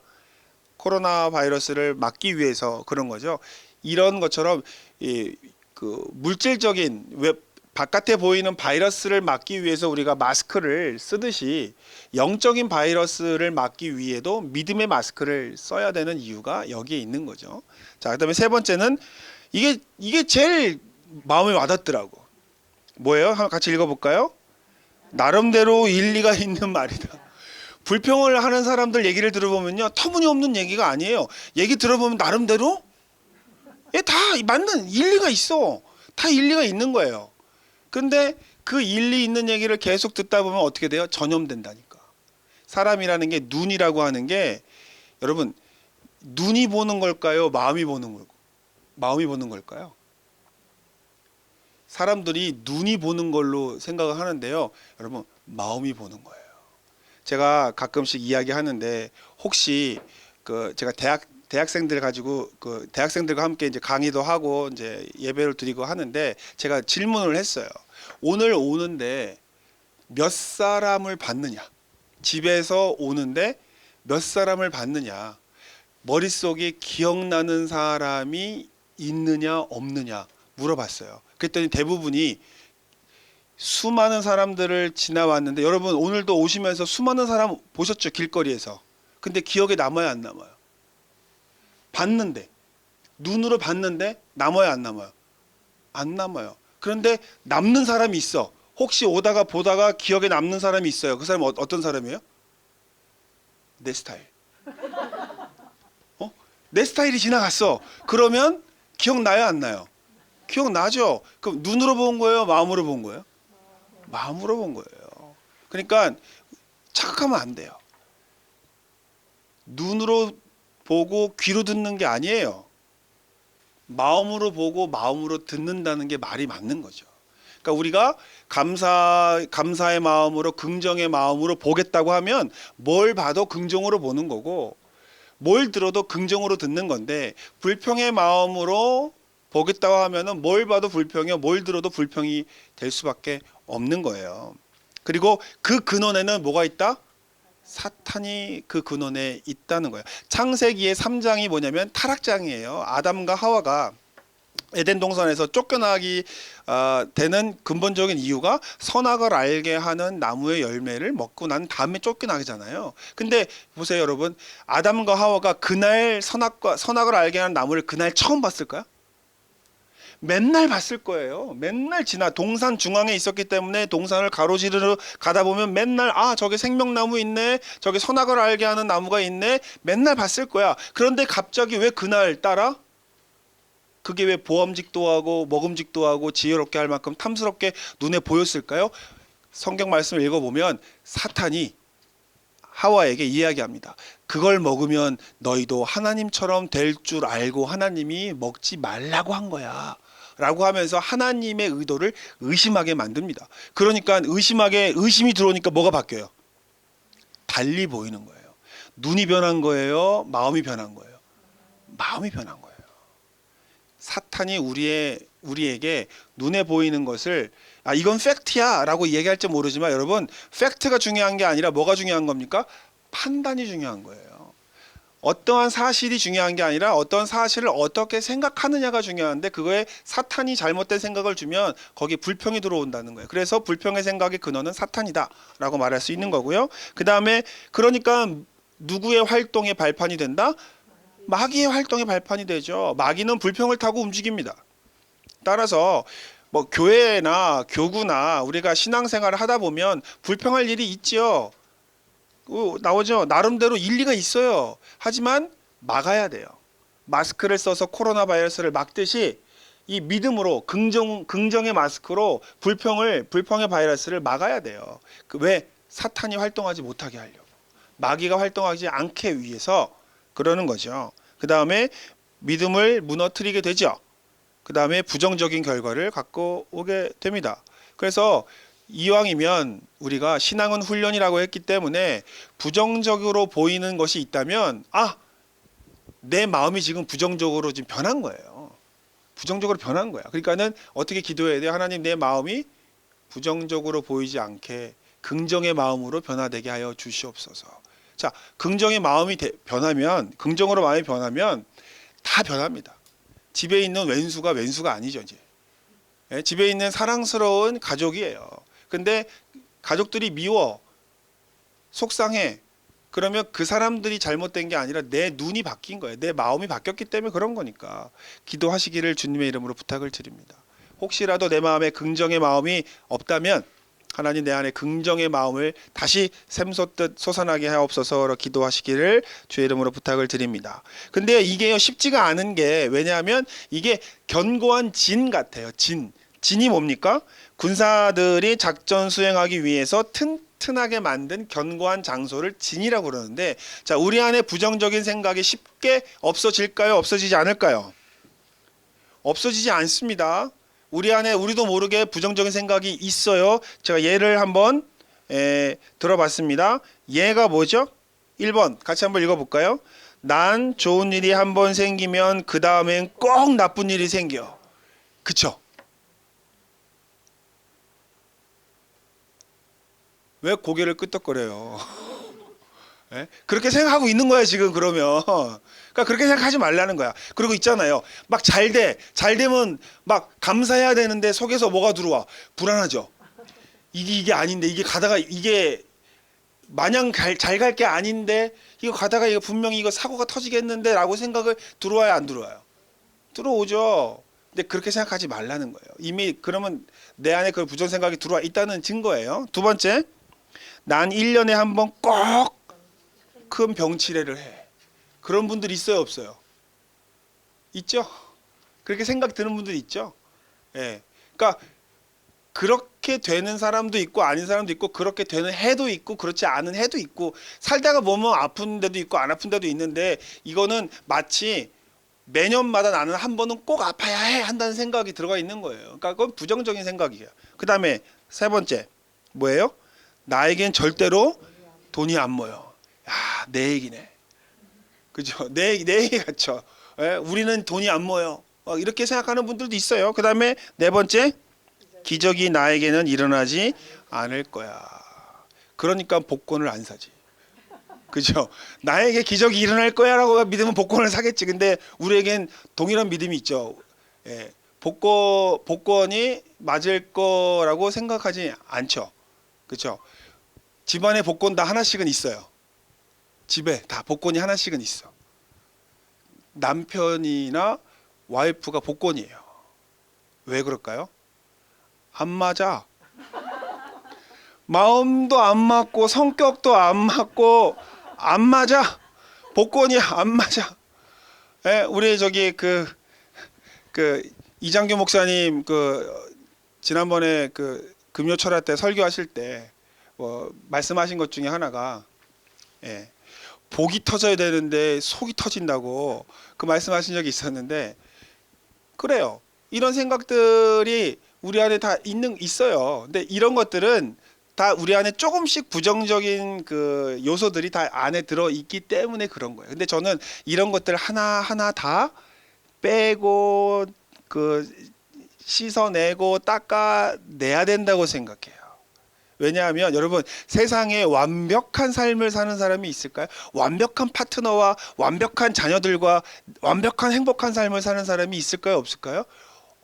코로나 바이러스를 막기 위해서 그런 거죠. 이런 것처럼 그 물질적인 바깥에 보이는 바이러스를 막기 위해서 우리가 마스크를 쓰듯이 영적인 바이러스를 막기 위해도 믿음의 마스크를 써야 되는 이유가 여기에 있는 거죠. 자, 그다음에 세 번째는 이게 제일 마음에 와닿더라고. 뭐예요? 한번 같이 읽어볼까요? 나름대로 일리가 있는 말이다. 불평을 하는 사람들 얘기를 들어보면요, 터무니없는 얘기가 아니에요. 얘기 들어보면 나름대로 다 맞는 일리가 있어. 다 일리가 있는 거예요. 근데 그 일리 있는 얘기를 계속 듣다 보면 어떻게 돼요? 전염된다니까. 사람이라는 게 눈이라고 하는 게 여러분 눈이 보는 걸까요? 마음이 보는 걸까요? 마음이 보는 걸까요? 사람들이 눈이 보는 걸로 생각을 하는데요. 여러분 마음이 보는 거예요. 제가 가끔씩 이야기하는데 혹시 제가 대학생들 가지고 대학생들과 함께 이제 강의도 하고 이제 예배를 드리고 하는데 제가 질문을 했어요. 오늘 오는데 몇 사람을 봤느냐? 집에서 오는데 몇 사람을 봤느냐? 머릿속에 기억나는 사람이 있느냐 없느냐 물어봤어요. 그랬더니 대부분이 수많은 사람들을 지나왔는데 여러분 오늘도 오시면서 수많은 사람 보셨죠? 길거리에서. 근데 기억에 남아요 안 남아요? 봤는데 눈으로 봤는데 남아요 안 남아요? 안 남아요. 그런데 남는 사람이 있어. 혹시 오다가 보다가 기억에 남는 사람이 있어요. 그 사람은 어떤 사람이에요? 내 스타일. 내 스타일이 지나갔어. 그러면 기억나요 안 나요? 기억나죠? 그럼 눈으로 본 거예요? 마음으로 본 거예요? 마음으로 본 거예요. 그러니까 착각하면 안 돼요. 눈으로 보고 귀로 듣는 게 아니에요. 마음으로 보고 마음으로 듣는다는 게 말이 맞는 거죠. 그러니까 우리가 감사의 마음으로 긍정의 마음으로 보겠다고 하면 뭘 봐도 긍정으로 보는 거고 뭘 들어도 긍정으로 듣는 건데 불평의 마음으로 보겠다고 하면은 뭘 봐도 불평이요, 뭘 들어도 불평이 될 수밖에 없는 거예요. 그리고 그 근원에는 뭐가 있다? 사탄이 그 근원에 있다는 거예요. 창세기의 3장이 뭐냐면 타락장이에요. 아담과 하와가 에덴 동산에서 쫓겨나기 되는 근본적인 이유가 선악을 알게 하는 나무의 열매를 먹고 난 다음에 쫓겨나잖아요. 근데 보세요 여러분, 아담과 하와가 그날 선악을 알게 하는 나무를 그날 처음 봤을까요? 맨날 봤을 거예요. 맨날 동산 중앙에 있었기 때문에 동산을 가로지르러 가다 보면 맨날 저기 생명나무 있네, 저기 선악을 알게 하는 나무가 있네, 맨날 봤을 거야. 그런데 갑자기 왜 그날 따라 그게 왜 보암직도 하고 먹음직도 하고 지혜롭게 할 만큼 탐스럽게 눈에 보였을까요? 성경 말씀을 읽어보면 사탄이 하와에게 이야기합니다. 그걸 먹으면 너희도 하나님처럼 될 줄 알고 하나님이 먹지 말라고 한 거야 라고 하면서 하나님의 의도를 의심하게 만듭니다. 그러니까 의심이 들어오니까 뭐가 바뀌어요? 달리 보이는 거예요. 눈이 변한 거예요? 마음이 변한 거예요? 마음이 변한 거예요. 사탄이 우리에게 눈에 보이는 것을 이건 팩트야 라고 얘기할지 모르지만 여러분 팩트가 중요한 게 아니라 뭐가 중요한 겁니까? 판단이 중요한 거예요. 어떠한 사실이 중요한 게 아니라 어떤 사실을 어떻게 생각하느냐가 중요한데 그거에 사탄이 잘못된 생각을 주면 거기에 불평이 들어온다는 거예요. 그래서 불평의 생각의 근원은 사탄이다 라고 말할 수 있는 거고요. 그 다음에 그러니까 누구의 활동의 발판이 된다? 마귀의 활동의 발판이 되죠. 마귀는 불평을 타고 움직입니다. 따라서 뭐 교회나 교구나 우리가 신앙생활을 하다 보면 불평할 일이 있지요. 나오죠. 나름대로 일리가 있어요. 하지만 막아야 돼요. 마스크를 써서 코로나 바이러스를 막듯이 이 믿음으로 긍정의 마스크로 불평의 바이러스를 막아야 돼요. 왜? 사탄이 활동하지 못하게 하려고. 마귀가 활동하지 않게 위해서 그러는 거죠. 그 다음에 믿음을 무너뜨리게 되죠. 그 다음에 부정적인 결과를 갖고 오게 됩니다. 그래서 이왕이면 우리가 신앙은 훈련이라고 했기 때문에 부정적으로 보이는 것이 있다면 내 마음이 지금 부정적으로 지금 변한 거예요. 부정적으로 변한 거야. 그러니까는 어떻게 기도해야 돼요? 하나님 내 마음이 부정적으로 보이지 않게 긍정의 마음으로 변화되게 하여 주시옵소서. 자, 긍정의 마음이 긍정으로 마음이 변하면 다 변합니다. 집에 있는 왼수가 아니죠 이제. 집에 있는 사랑스러운 가족이에요. 근데 가족들이 미워, 속상해. 그러면 그 사람들이 잘못된 게 아니라 내 눈이 바뀐 거예요. 내 마음이 바뀌었기 때문에 그런 거니까. 기도하시기를 주님의 이름으로 부탁을 드립니다. 혹시라도 내 마음에 긍정의 마음이 없다면 하나님 내 안에 긍정의 마음을 다시 샘솟듯 솟아나게 하옵소서 기도하시기를 주의 이름으로 부탁을 드립니다. 근데 이게요 쉽지가 않은 게 왜냐하면 이게 견고한 진 같아요. 진이 뭡니까? 군사들이 작전 수행하기 위해서 튼튼하게 만든 견고한 장소를 진이라고 그러는데 자 우리 안에 부정적인 생각이 쉽게 없어질까요? 없어지지 않을까요? 없어지지 않습니다. 우리 안에 우리도 모르게 부정적인 생각이 있어요. 제가 예를 한번 들어봤습니다. 예가 뭐죠? 1번 같이 한번 읽어볼까요? 난 좋은 일이 한번 생기면 그 다음엔 꼭 나쁜 일이 생겨. 그쵸? 왜 고개를 끄덕거려요? 예? 그렇게 생각하고 있는 거야 지금 그러면. 그러니까 그렇게 생각하지 말라는 거야. 그리고 있잖아요. 막 잘 되면 막 감사해야 되는데 속에서 뭐가 들어와? 불안하죠. 이게 아닌데 이게 가다가 이게 마냥 잘 갈 게 아닌데 이거 가다가 이거 분명히 이거 사고가 터지겠는데라고 생각을 들어와야 안 들어와요? 들어오죠. 근데 그렇게 생각하지 말라는 거예요. 이미 그러면 내 안에 그 부정 생각이 들어와 있다는 증거예요. 두 번째, 난 1년에 한 번 꼭 큰 병치레를 해. 그런 분들 있어요, 없어요? 있죠? 그렇게 생각 드는 분들 있죠? 예. 그러니까 그렇게 되는 사람도 있고 아닌 사람도 있고 그렇게 되는 해도 있고 그렇지 않은 해도 있고 살다가 보면 아픈 데도 있고 안 아픈 데도 있는데 이거는 마치 매년마다 나는 한 번은 꼭 아파야 해 한다는 생각이 들어가 있는 거예요. 그러니까 그건 부정적인 생각이에요. 그 다음에 세 번째 뭐예요? 나에겐 절대로 돈이 안 모여. 야, 내 얘기네. 그죠? 내 얘기 같죠? 예? 우리는 돈이 안 모여. 이렇게 생각하는 분들도 있어요. 그 다음에 네 번째, 기적이 나에게는 일어나지 않을 거야. 그러니까 복권을 안 사지. 그죠? 나에게 기적이 일어날 거야라고 믿으면 복권을 사겠지. 근데 우리에겐 동일한 믿음이 있죠. 예. 복권이 맞을 거라고 생각하지 않죠. 그렇죠? 집안에 복권 다 하나씩은 있어요. 집에 다 복권이 하나씩은 있어. 남편이나 와이프가 복권이에요. 왜 그럴까요? 안 맞아. 마음도 안 맞고 성격도 안 맞고 안 맞아. 복권이 안 맞아. 예, 우리 저기 그 이장규 목사님 지난번에 금요 철야 때 설교하실 때 말씀하신 것 중에 하나가 복이 터져야 되는데 속이 터진다고 그 말씀하신 적이 있었는데 그래요. 이런 생각들이 우리 안에 다 있어요. 근데 이런 것들은 다 우리 안에 조금씩 부정적인 그 요소들이 다 안에 들어 있기 때문에 그런 거예요. 근데 저는 이런 것들 하나하나 다 빼고 씻어내고 닦아내야 된다고 생각해요. 왜냐하면 여러분 세상에 완벽한 삶을 사는 사람이 있을까요? 완벽한 파트너와 완벽한 자녀들과 완벽한 행복한 삶을 사는 사람이 있을까요? 없을까요?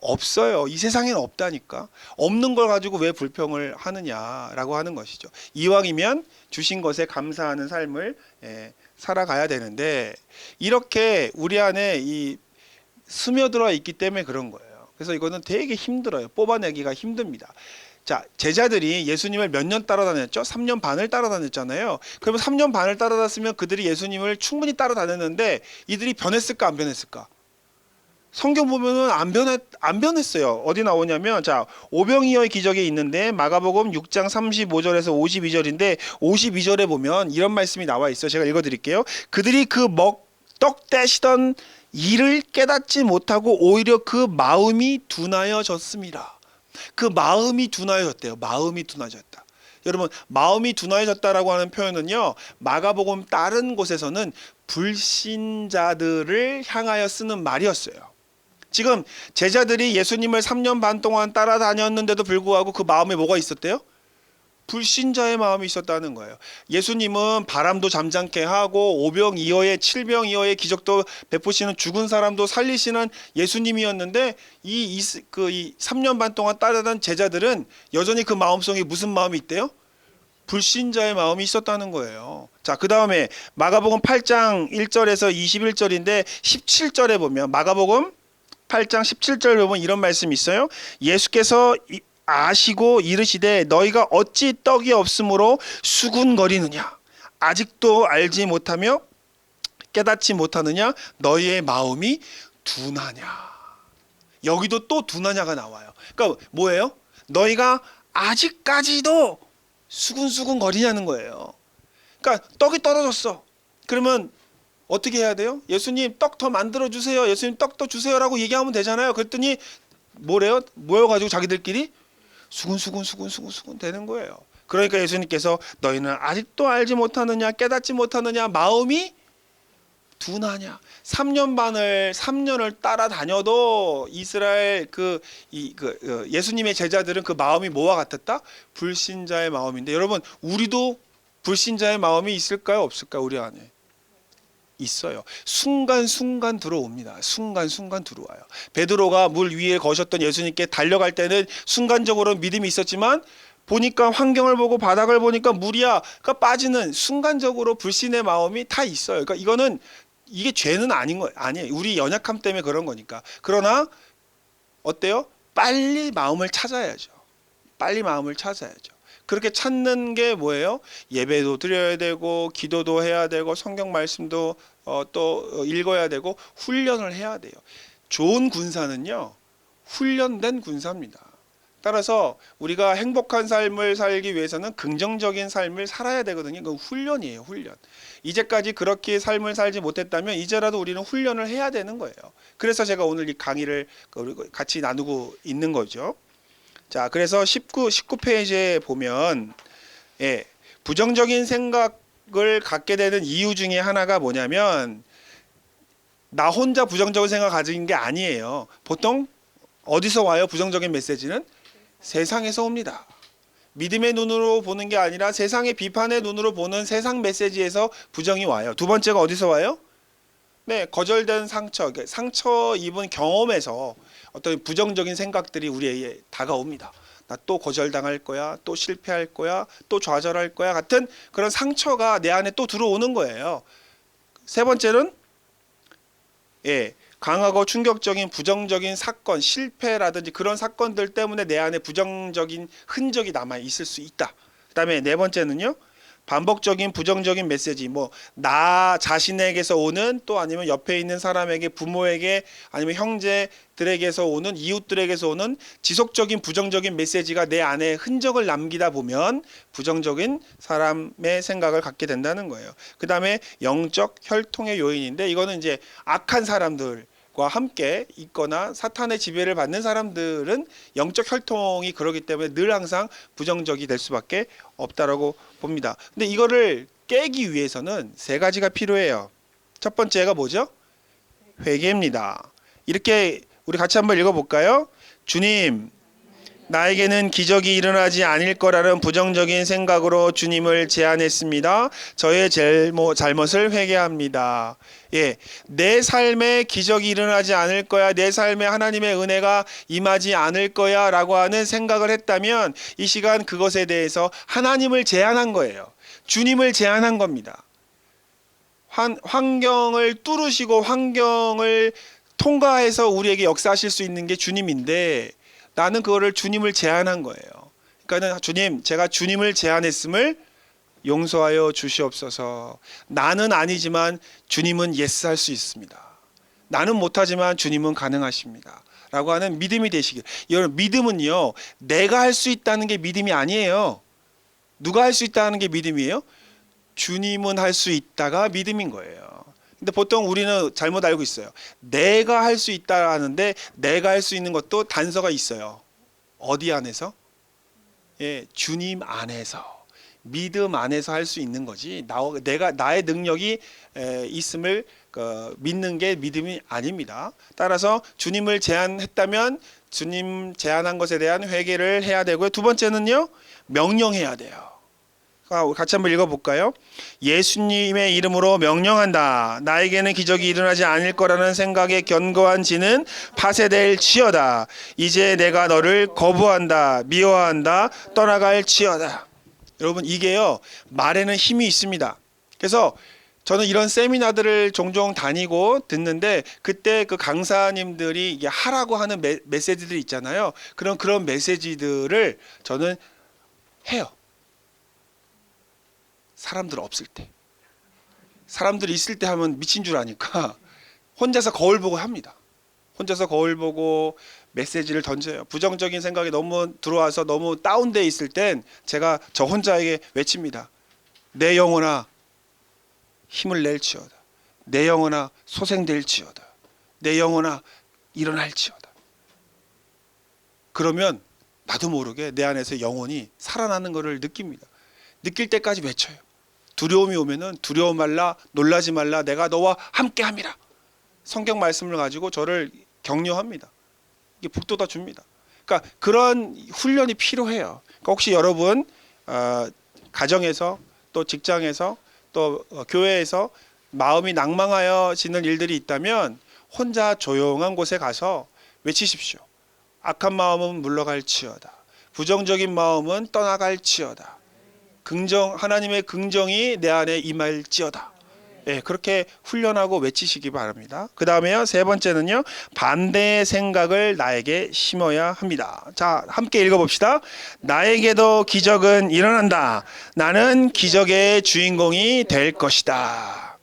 없어요. 이 세상에는 없다니까. 없는 걸 가지고 왜 불평을 하느냐라고 하는 것이죠. 이왕이면 주신 것에 감사하는 삶을 살아가야 되는데 이렇게 우리 안에 스며들어 있기 때문에 그런 거예요. 그래서 이거는 되게 힘들어요. 뽑아내기가 힘듭니다. 자, 제자들이 예수님을 몇 년 따라다녔죠? 3년 반을 따라다녔잖아요. 그러면 3년 반을 따라다녔으면 그들이 예수님을 충분히 따라다녔는데 이들이 변했을까 안 변했을까? 성경 보면은 안 변했어요. 어디 나오냐면 자, 오병이어의 기적이 있는데 마가복음 6장 35절에서 52절인데 52절에 보면 이런 말씀이 나와 있어요. 제가 읽어 드릴게요. 그들이 그 떡 떼시던 일을 깨닫지 못하고 오히려 그 마음이 둔하여졌습니다. 그 마음이 둔하여졌대요. 마음이 둔하여졌다. 여러분 마음이 둔하여졌다라고 하는 표현은요. 마가복음 다른 곳에서는 불신자들을 향하여 쓰는 말이었어요. 지금 제자들이 예수님을 3년 반 동안 따라다녔는데도 불구하고 그 마음에 뭐가 있었대요? 불신자의 마음이 있었다는 거예요. 예수님은 바람도 잠잠케 하고 오병이어의 칠병이어의 기적도 베푸시는 죽은 사람도 살리시는 예수님이었는데 이 3년 반 동안 따라다닌 제자들은 여전히 그 마음속에 무슨 마음이 있대요? 불신자의 마음이 있었다는 거예요. 자, 그 다음에 마가복음 8장 1절에서 21절인데 17절에 보면 마가복음 8장 17절에 보면 이런 말씀이 있어요. 예수께서 아시고 이르시되 너희가 어찌 떡이 없으므로 수군거리느냐 아직도 알지 못하며 깨닫지 못하느냐 너희의 마음이 둔하냐. 여기도 또 둔하냐가 나와요. 그러니까 뭐예요? 너희가 아직까지도 수군수군 거리냐는 거예요. 그러니까 떡이 떨어졌어. 그러면 어떻게 해야 돼요? 예수님 떡 더 만들어 주세요. 예수님 떡 더 주세요라고 얘기하면 되잖아요. 그랬더니 뭐래요? 모여가지고 자기들끼리 수군 되는 거예요. 그러니까 예수님께서 너희는 아직도 알지 못하느냐 깨닫지 못하느냐 마음이 둔하냐. 3년을 따라다녀도 이스라엘 예수님의 제자들은 그 마음이 뭐와 같았다? 불신자의 마음인데 여러분 우리도 불신자의 마음이 있을까요? 없을까요? 우리 안에 있어요. 순간순간 들어옵니다. 순간순간 들어와요. 베드로가 물 위에 거셨던 예수님께 달려갈 때는 순간적으로 믿음이 있었지만 보니까 환경을 보고 바닥을 보니까 물이야. 그러니까 빠지는 순간적으로 불신의 마음이 다 있어요. 그러니까 이게 죄는 아닌 거 아니에요. 우리 연약함 때문에 그런 거니까. 그러나 어때요? 빨리 마음을 찾아야죠. 빨리 마음을 찾아야죠. 그렇게 찾는 게 뭐예요? 예배도 드려야 되고 기도도 해야 되고 성경 말씀도 또 읽어야 되고 훈련을 해야 돼요. 좋은 군사는요. 훈련된 군사입니다. 따라서 우리가 행복한 삶을 살기 위해서는 긍정적인 삶을 살아야 되거든요. 그건 훈련이에요. 훈련. 이제까지 그렇게 삶을 살지 못했다면 이제라도 우리는 훈련을 해야 되는 거예요. 그래서 제가 오늘 이 강의를 같이 나누고 있는 거죠. 자, 그래서 19페이지에 보면 부정적인 생각을 갖게 되는 이유 중에 하나가 뭐냐면 나 혼자 부정적인 생각 가진 게 아니에요. 보통 어디서 와요? 부정적인 메시지는 세상에서 옵니다. 믿음의 눈으로 보는 게 아니라 세상의 비판의 눈으로 보는 세상 메시지에서 부정이 와요. 두 번째가 어디서 와요? 네, 거절된 상처 입은 경험에서 어떤 부정적인 생각들이 우리에게 다가옵니다. 나 또 거절당할 거야, 또 실패할 거야, 또 좌절할 거야 같은 그런 상처가 내 안에 또 들어오는 거예요. 세 번째는 강하고 충격적인 부정적인 사건, 실패라든지 그런 사건들 때문에 내 안에 부정적인 흔적이 남아 있을 수 있다. 그다음에 네 번째는요. 반복적인 부정적인 메시지, 나 자신에게서 오는 또 아니면 옆에 있는 사람에게 부모에게 아니면 형제들에게서 오는 이웃들에게서 오는 지속적인 부정적인 메시지가 내 안에 흔적을 남기다 보면 부정적인 사람의 생각을 갖게 된다는 거예요. 그 다음에 영적 혈통의 요인인데 이거는 이제 악한 사람들과 함께 있거나 사탄의 지배를 받는 사람들은 영적 혈통이 그러기 때문에 늘 항상 부정적이 될 수밖에 없다라고 봅니다. 근데 이거를 깨기 위해서는 세 가지가 필요해요. 첫 번째가 뭐죠? 회개입니다. 이렇게 우리 같이 한번 읽어볼까요? 주님, 나에게는 기적이 일어나지 않을 거라는 부정적인 생각으로 주님을 제안했습니다. 저의 잘못을 회개합니다. 내 삶에 기적이 일어나지 않을 거야, 내 삶에 하나님의 은혜가 임하지 않을 거야 라고 하는 생각을 했다면 이 시간 그것에 대해서 하나님을 제안한 거예요. 주님을 제안한 겁니다. 환경을 뚫으시고 환경을 통과해서 우리에게 역사하실 수 있는 게 주님인데 나는 그거를 주님을 제안한 거예요. 그러니까는 주님, 제가 주님을 제안했음을 용서하여 주시옵소서. 나는 아니지만 주님은 예스 할 수 있습니다. 나는 못하지만 주님은 가능하십니다. 라고 하는 믿음이 되시길. 여러분, 믿음은요, 내가 할 수 있다는 게 믿음이 아니에요. 누가 할 수 있다는 게 믿음이에요? 주님은 할 수 있다가 믿음인 거예요. 근데 보통 우리는 잘못 알고 있어요. 내가 할 수 있다 하는데 내가 할 수 있는 것도 단서가 있어요. 어디 안에서? 주님 안에서. 믿음 안에서 할 수 있는 거지. 나의 능력이 있음을 믿는 게 믿음이 아닙니다. 따라서 주님을 제안했다면 주님 제안한 것에 대한 회개를 해야 되고요. 두 번째는요. 명령해야 돼요. 같이 한번 읽어볼까요? 예수님의 이름으로 명령한다. 나에게는 기적이 일어나지 않을 거라는 생각에 견고한 지는 파쇄될지어다. 이제 내가 너를 거부한다. 미워한다. 떠나갈지어다. 여러분 이게요. 말에는 힘이 있습니다. 그래서 저는 이런 세미나들을 종종 다니고 듣는데 그때 그 강사님들이 이게 하라고 하는 메시지들이 있잖아요. 그런 메시지들을 저는 해요. 사람들 없을 때. 사람들이 있을 때 하면 미친 줄 아니까 혼자서 거울 보고 합니다. 혼자서 거울 보고 메시지를 던져요. 부정적인 생각이 너무 들어와서 너무 다운돼 있을 땐 제가 저 혼자에게 외칩니다. 내 영혼아 힘을 낼지어다. 내 영혼아 소생될지어다. 내 영혼아 일어날지어다. 그러면 나도 모르게 내 안에서 영혼이 살아나는 것을 느낍니다. 느낄 때까지 외쳐요. 두려움이 오면은 두려워 말라, 놀라지 말라, 내가 너와 함께함이라. 성경 말씀을 가지고 저를 격려합니다. 이게 북돋아 줍니다. 그러니까 그런 훈련이 필요해요. 그러니까 혹시 여러분 가정에서 또 직장에서 또 교회에서 마음이 낭망하여지는 일들이 있다면 혼자 조용한 곳에 가서 외치십시오. 악한 마음은 물러갈지어다. 부정적인 마음은 떠나갈지어다. 하나님의 긍정이 내 안에 임할지어다. 예, 그렇게 훈련하고 외치시기 바랍니다. 그 다음에요, 세 번째는요, 반대의 생각을 나에게 심어야 합니다. 자, 함께 읽어봅시다. 나에게도 기적은 일어난다. 나는 기적의 주인공이 될 것이다.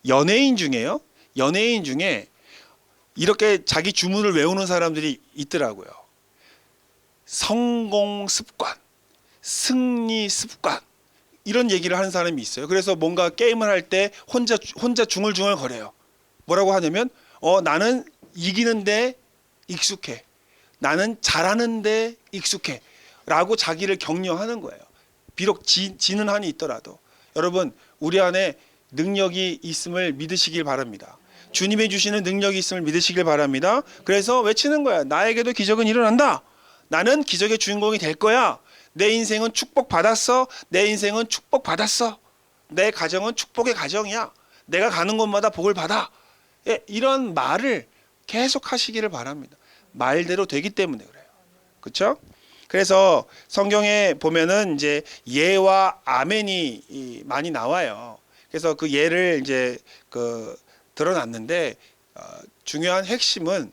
연예인 중에 이렇게 자기 주문을 외우는 사람들이 있더라고요. 성공 습관, 승리 습관, 이런 얘기를 하는 사람이 있어요. 그래서 뭔가 게임을 할 때 혼자 중얼중얼 거려요. 뭐라고 하냐면 나는 이기는데 익숙해. 나는 잘하는데 익숙해. 라고 자기를 격려하는 거예요. 비록 지는 한이 있더라도. 여러분, 우리 안에 능력이 있음을 믿으시길 바랍니다. 주님이 주시는 능력이 있음을 믿으시길 바랍니다. 그래서 외치는 거야. 나에게도 기적은 일어난다. 나는 기적의 주인공이 될 거야. 내 인생은 축복받았어. 내 인생은 축복받았어. 내 가정은 축복의 가정이야. 내가 가는 곳마다 복을 받아. 예, 이런 말을 계속 하시기를 바랍니다. 말대로 되기 때문에 그래요. 그렇죠? 그래서 성경에 보면은 이제 예와 아멘이 많이 나와요. 그래서 그 예를 이제 드러났는데 중요한 핵심은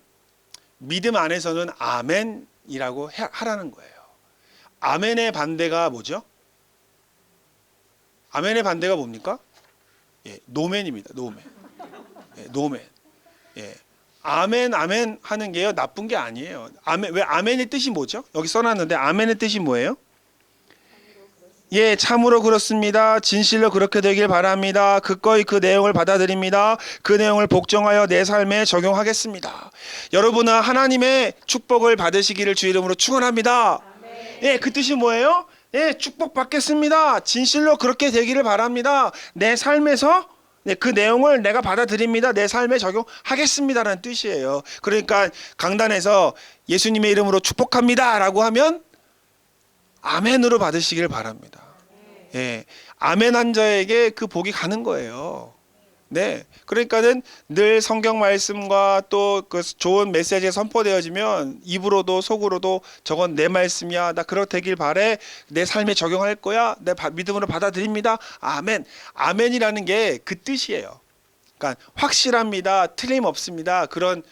믿음 안에서는 아멘이라고 하라는 거예요. 아멘의 반대가 뭐죠? 아멘의 반대가 뭡니까? 예, 노멘입니다. 노멘. 예, 노멘. 예. 아멘 하는 게요, 나쁜 게 아니에요. 왜 아멘의 뜻이 뭐죠? 여기 써놨는데 아멘의 뜻이 뭐예요? 예, 참으로 그렇습니다. 진실로 그렇게 되길 바랍니다. 기꺼이 그 내용을 받아들입니다. 그 내용을 복종하여 내 삶에 적용하겠습니다. 여러분은 하나님의 축복을 받으시기를 주 이름으로 축원합니다. 예, 그 뜻이 뭐예요? 예, 축복받겠습니다. 진실로 그렇게 되기를 바랍니다. 내 삶에서 그 내용을 내가 받아들입니다. 내 삶에 적용하겠습니다라는 뜻이에요. 그러니까 강단에서 예수님의 이름으로 축복합니다 라고 하면 아멘으로 받으시길 바랍니다. 예, 아멘한 자에게 그 복이 가는 거예요. 네, 그러니까는 늘 성경 말씀과 또 그 좋은 메시지가 선포되어지면 입으로도 속으로도 저건 내 말씀이야. 나 그렇게 되길 바래. 내 삶에 적용할 거야. 내 믿음으로 받아들입니다. 아멘. 아멘이라는 게 그 뜻이에요. 그러니까 확실합니다. 틀림없습니다. 그런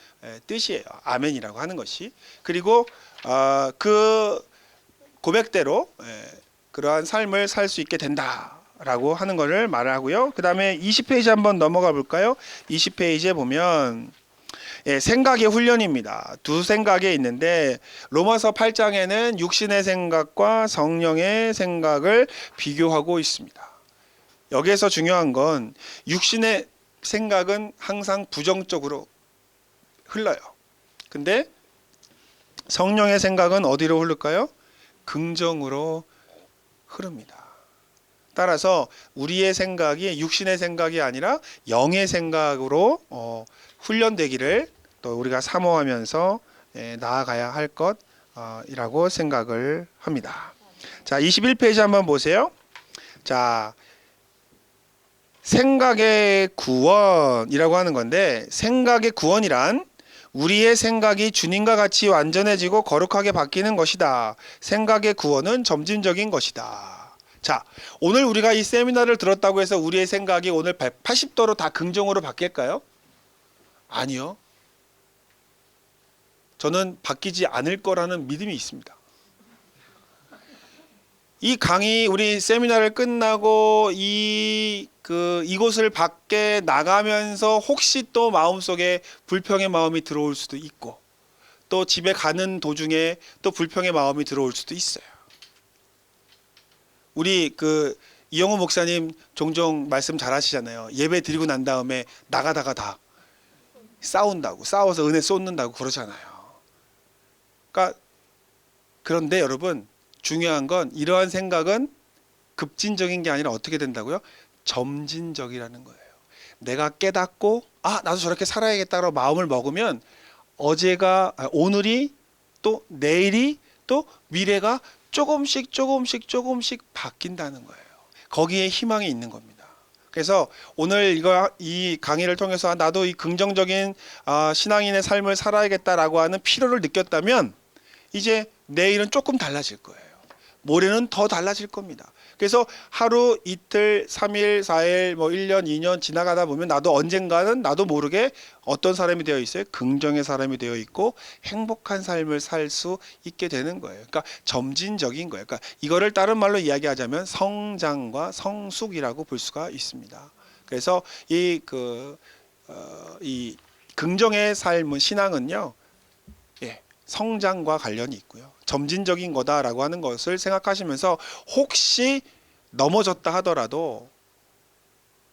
뜻이에요. 아멘이라고 하는 것이. 그리고 그 고백대로 그러한 삶을 살 수 있게 된다라고 하는 것을 말하고요. 그 다음에 20페이지 한번 넘어가 볼까요? 20페이지에 보면 생각의 훈련입니다. 두 생각이 있는데 로마서 8장에는 육신의 생각과 성령의 생각을 비교하고 있습니다. 여기에서 중요한 건 육신의 생각은 항상 부정적으로 흘러요. 근데 성령의 생각은 어디로 흐를까요? 긍정으로 흐릅니다. 따라서 우리의 생각이 육신의 생각이 아니라 영의 생각으로 훈련되기를 또 우리가 사모하면서 나아가야 할 것이라고 생각을 합니다. 자, 21페이지 한번 보세요. 자, 생각의 구원이라고 하는 건데, 생각의 구원이란 우리의 생각이 주님과 같이 완전해지고 거룩하게 바뀌는 것이다. 생각의 구원은 점진적인 것이다. 자, 오늘 우리가 이 세미나를 들었다고 해서 우리의 생각이 오늘 180도로 다 긍정으로 바뀔까요? 아니요. 저는 바뀌지 않을 거라는 믿음이 있습니다. 이 강의 우리 세미나를 끝나고 이곳을 밖에 나가면서 혹시 또 마음속에 불평의 마음이 들어올 수도 있고 또 집에 가는 도중에 또 불평의 마음이 들어올 수도 있어요. 우리 이영호 목사님 종종 말씀 잘 하시잖아요. 예배 드리고 난 다음에 나가다가 다 싸운다고, 싸워서 은혜 쏟는다고 그러잖아요. 그러니까 그런데 여러분 중요한 건 이러한 생각은 급진적인 게 아니라 어떻게 된다고요? 점진적이라는 거예요. 내가 깨닫고 나도 저렇게 살아야겠다라고 마음을 먹으면 오늘이 또 내일이 또 미래가 조금씩 바뀐다는 거예요. 거기에 희망이 있는 겁니다. 그래서 오늘 이 강의를 통해서 나도 이 긍정적인 신앙인의 삶을 살아야겠다라고 하는 필요를 느꼈다면 이제 내일은 조금 달라질 거예요. 모레는 더 달라질 겁니다. 그래서 하루, 이틀, 3일, 4일, 1년, 2년 지나가다 보면 나도 언젠가는 나도 모르게 어떤 사람이 되어 있어요? 긍정의 사람이 되어 있고 행복한 삶을 살 수 있게 되는 거예요. 그러니까 점진적인 거예요. 그러니까 이거를 다른 말로 이야기하자면 성장과 성숙이라고 볼 수가 있습니다. 그래서 이 긍정의 삶은 신앙은요. 성장과 관련이 있고요. 점진적인 거다라고 하는 것을 생각하시면서 혹시 넘어졌다 하더라도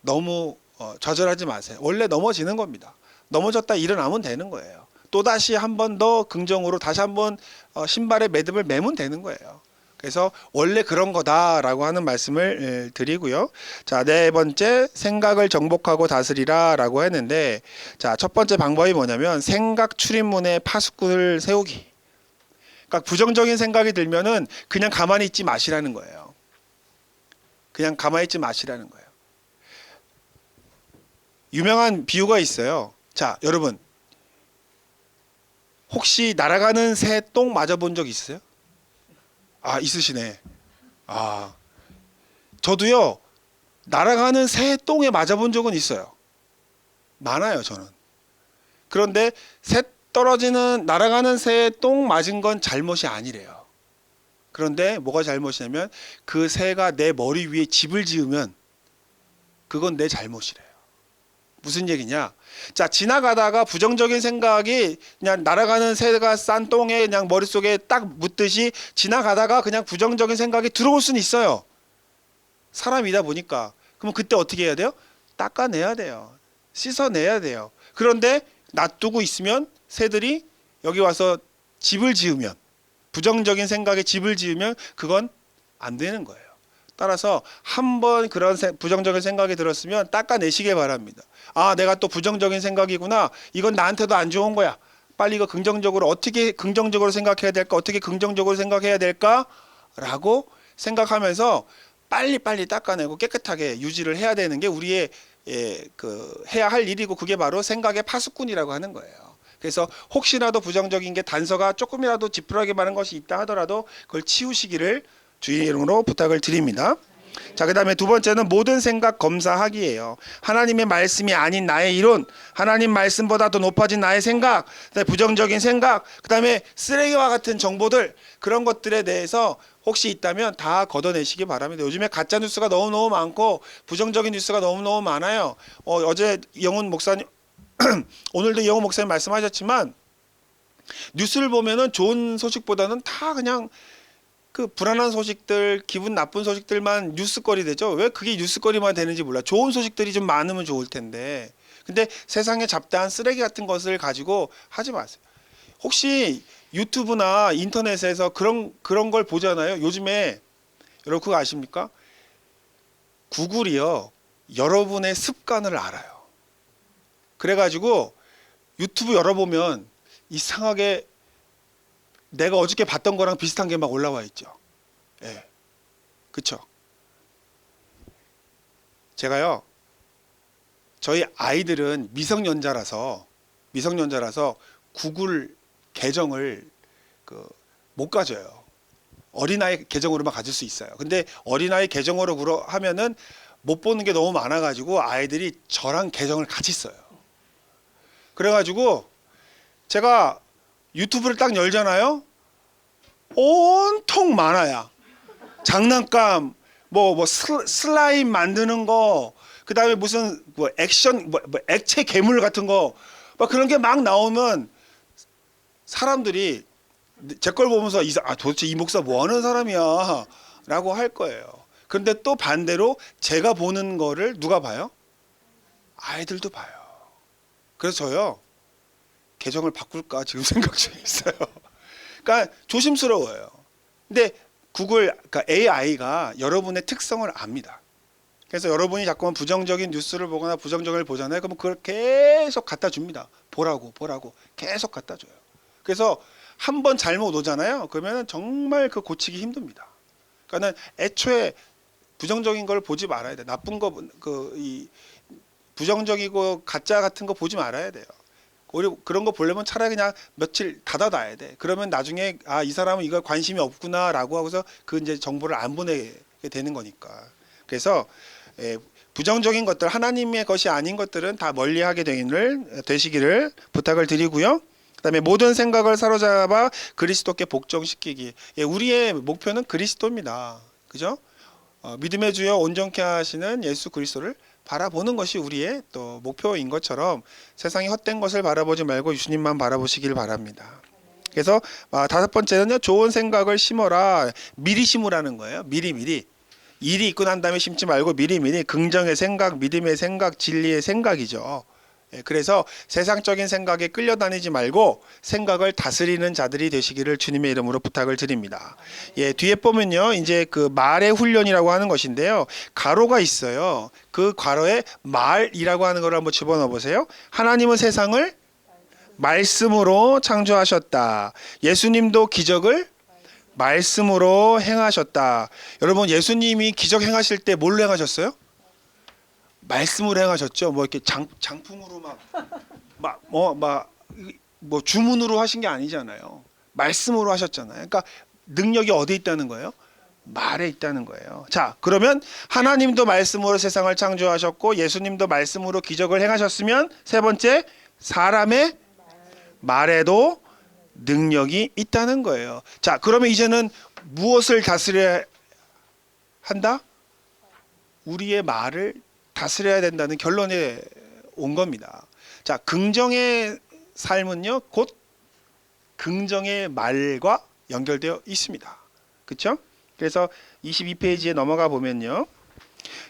너무 좌절하지 마세요. 원래 넘어지는 겁니다. 넘어졌다 일어나면 되는 거예요. 또다시 한 번 더 긍정으로 다시 한번 신발에 매듭을 매면 되는 거예요. 그래서 원래 그런 거다라고 하는 말씀을 드리고요. 자, 네 번째 생각을 정복하고 다스리라 라고 했는데 자, 첫 번째 방법이 뭐냐면 생각 출입문에 파수꾼을 세우기. 그러니까 부정적인 생각이 들면은 그냥 가만히 있지 마시라는 거예요. 그냥 가만히 있지 마시라는 거예요. 유명한 비유가 있어요. 자, 여러분 혹시 날아가는 새 똥 맞아본 적 있으세요? 있으시네. 저도요 날아가는 새 똥에 맞아본 적은 있어요. 많아요 저는. 그런데 날아가는 새에 똥 맞은 건 잘못이 아니래요. 그런데 뭐가 잘못이냐면 그 새가 내 머리 위에 집을 지으면 그건 내 잘못이래요. 무슨 얘기냐? 자, 지나가다가 부정적인 생각이 그냥 날아가는 새가 싼 똥에 그냥 머릿속에 딱 묻듯이 지나가다가 그냥 부정적인 생각이 들어올 수는 있어요. 사람이다 보니까. 그럼 그때 어떻게 해야 돼요? 닦아내야 돼요. 씻어내야 돼요. 그런데 놔두고 있으면 새들이 여기 와서 집을 지으면 부정적인 생각에 집을 지으면 그건 안 되는 거예요. 따라서 한번 그런 부정적인 생각이 들었으면 닦아내시길 바랍니다. 내가 또 부정적인 생각이구나. 이건 나한테도 안 좋은 거야. 빨리 이거 어떻게 긍정적으로 생각해야 될까? 어떻게 긍정적으로 생각해야 될까? 라고 생각하면서 빨리 닦아내고 깨끗하게 유지를 해야 되는 게 우리의 해야 할 일이고 그게 바로 생각의 파수꾼이라고 하는 거예요. 그래서 혹시라도 부정적인 게 단서가 조금이라도 지푸라기 많은 것이 있다 하더라도 그걸 치우시기를 주의 이름으로 부탁을 드립니다. 자, 그 다음에 두 번째는 모든 생각 검사하기예요. 하나님의 말씀이 아닌 나의 이론, 하나님 말씀보다 더 높아진 나의 생각, 부정적인 생각, 그 다음에 쓰레기와 같은 정보들, 그런 것들에 대해서 혹시 있다면 다 걷어내시기 바랍니다. 요즘에 가짜 뉴스가 너무너무 많고 부정적인 뉴스가 너무너무 많아요. 어제 영훈 목사님 오늘도 영훈 목사님 말씀하셨지만 뉴스를 보면은 좋은 소식보다는 다 그냥 불안한 소식들, 기분 나쁜 소식들만 뉴스거리 되죠. 왜 그게 뉴스거리만 되는지 몰라. 좋은 소식들이 좀 많으면 좋을 텐데. 근데 세상에 잡다한 쓰레기 같은 것을 가지고 하지 마세요. 혹시 유튜브나 인터넷에서 그런 걸 보잖아요. 요즘에 여러분 그거 아십니까? 구글이요. 여러분의 습관을 알아요. 그래가지고 유튜브 열어보면 이상하게 내가 어저께 봤던 거랑 비슷한 게 막 올라와 있죠. 그쵸? 제가요, 저희 아이들은 미성년자라서 구글 계정을 못 가져요. 어린아이 계정으로만 가질 수 있어요. 근데 어린아이 계정으로 하면은 못 보는 게 너무 많아가지고 아이들이 저랑 계정을 같이 써요. 그래가지고 제가 유튜브를 딱 열잖아요. 온통 만화야. 장난감, 뭐 슬라임 만드는 거, 그 다음에 무슨 뭐 액션, 뭐 액체 괴물 같은 거, 막 그런 게 막 나오면 사람들이 제 걸 보면서 도대체 이 목사 뭐 하는 사람이야? 라고 할 거예요. 그런데 또 반대로 제가 보는 거를 누가 봐요? 아이들도 봐요. 그래서 저요, 계정을 바꿀까 지금 생각 중에 있어요. 그러니까 조심스러워요. 근데 그러니까 AI가 여러분의 특성을 압니다. 그래서 여러분이 자꾸만 부정적인 뉴스를 보거나 부정적을 보잖아요. 그러면 그걸 계속 갖다 줍니다. 보라고 계속 갖다 줘요. 그래서 한 번 잘못 오잖아요. 그러면 정말 그 고치기 힘듭니다. 그러니까는 애초에 부정적인 걸 보지 말아야 돼. 나쁜 거, 이 부정적이고 가짜 같은 거 보지 말아야 돼요. 우리 그런 거 보려면 차라리 그냥 며칠 닫아놔야 돼. 그러면 나중에 이 사람은 이거 관심이 없구나라고 하고서 그 이제 정보를 안 보내게 되는 거니까. 그래서 부정적인 것들, 하나님의 것이 아닌 것들은 다 멀리하게 되시기를 부탁을 드리고요. 그다음에 모든 생각을 사로잡아 그리스도께 복종시키기. 우리의 목표는 그리스도입니다. 그죠? 믿음의 주여 온전케 하시는 예수 그리스도를 바라보는 것이 우리의 또 목표인 것처럼 세상이 헛된 것을 바라보지 말고 예수님만 바라보시길 바랍니다. 그래서 다섯 번째는요, 좋은 생각을 심어라. 미리 심으라는 거예요. 미리. 일이 있고 난 다음에 심지 말고 미리 긍정의 생각, 믿음의 생각, 진리의 생각이죠. 그래서 세상적인 생각에 끌려다니지 말고 생각을 다스리는 자들이 되시기를 주님의 이름으로 부탁을 드립니다. 뒤에 보면요, 이제 그 말의 훈련이라고 하는 것인데요, 가로가 있어요. 그 가로에 말이라고 하는 걸 한번 집어넣어 보세요. 하나님은 세상을 말씀으로 창조하셨다. 예수님도 기적을 말씀으로 행하셨다. 여러분, 예수님이 기적 행하실 때 뭘로 행하셨어요? 말씀으로 행하셨죠. 뭐 이렇게 장풍으로 뭐 주문으로 하신 게 아니잖아요. 말씀으로 하셨잖아요. 그러니까 능력이 어디에 있다는 거예요? 말에 있다는 거예요. 자, 그러면 하나님도 말씀으로 세상을 창조하셨고 예수님도 말씀으로 기적을 행하셨으면 세 번째, 사람의 말에도 능력이 있다는 거예요. 자, 그러면 이제는 무엇을 다스려야 한다? 우리의 말을 다스려야 된다는 결론에 온 겁니다. 자, 긍정의 삶은요, 곧 긍정의 말과 연결되어 있습니다. 그렇죠? 그래서 22페이지에 넘어가 보면요,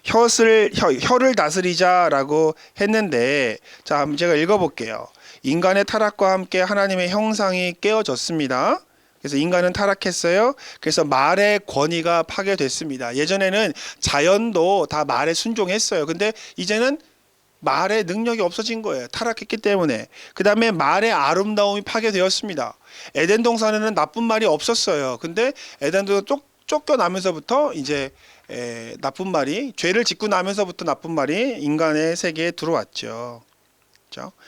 혀를 다스리자라고 했는데, 자, 제가 읽어볼게요. 인간의 타락과 함께 하나님의 형상이 깨어졌습니다. 그래서 인간은 타락했어요. 그래서 말의 권위가 파괴됐습니다. 예전에는 자연도 다 말에 순종했어요. 근데 이제는 말의 능력이 없어진 거예요. 타락했기 때문에. 그 다음에 말의 아름다움이 파괴되었습니다. 에덴 동산에는 나쁜 말이 없었어요. 근데 에덴도 쫓겨나면서부터 이제 나쁜 말이, 죄를 짓고 나면서부터 나쁜 말이 인간의 세계에 들어왔죠.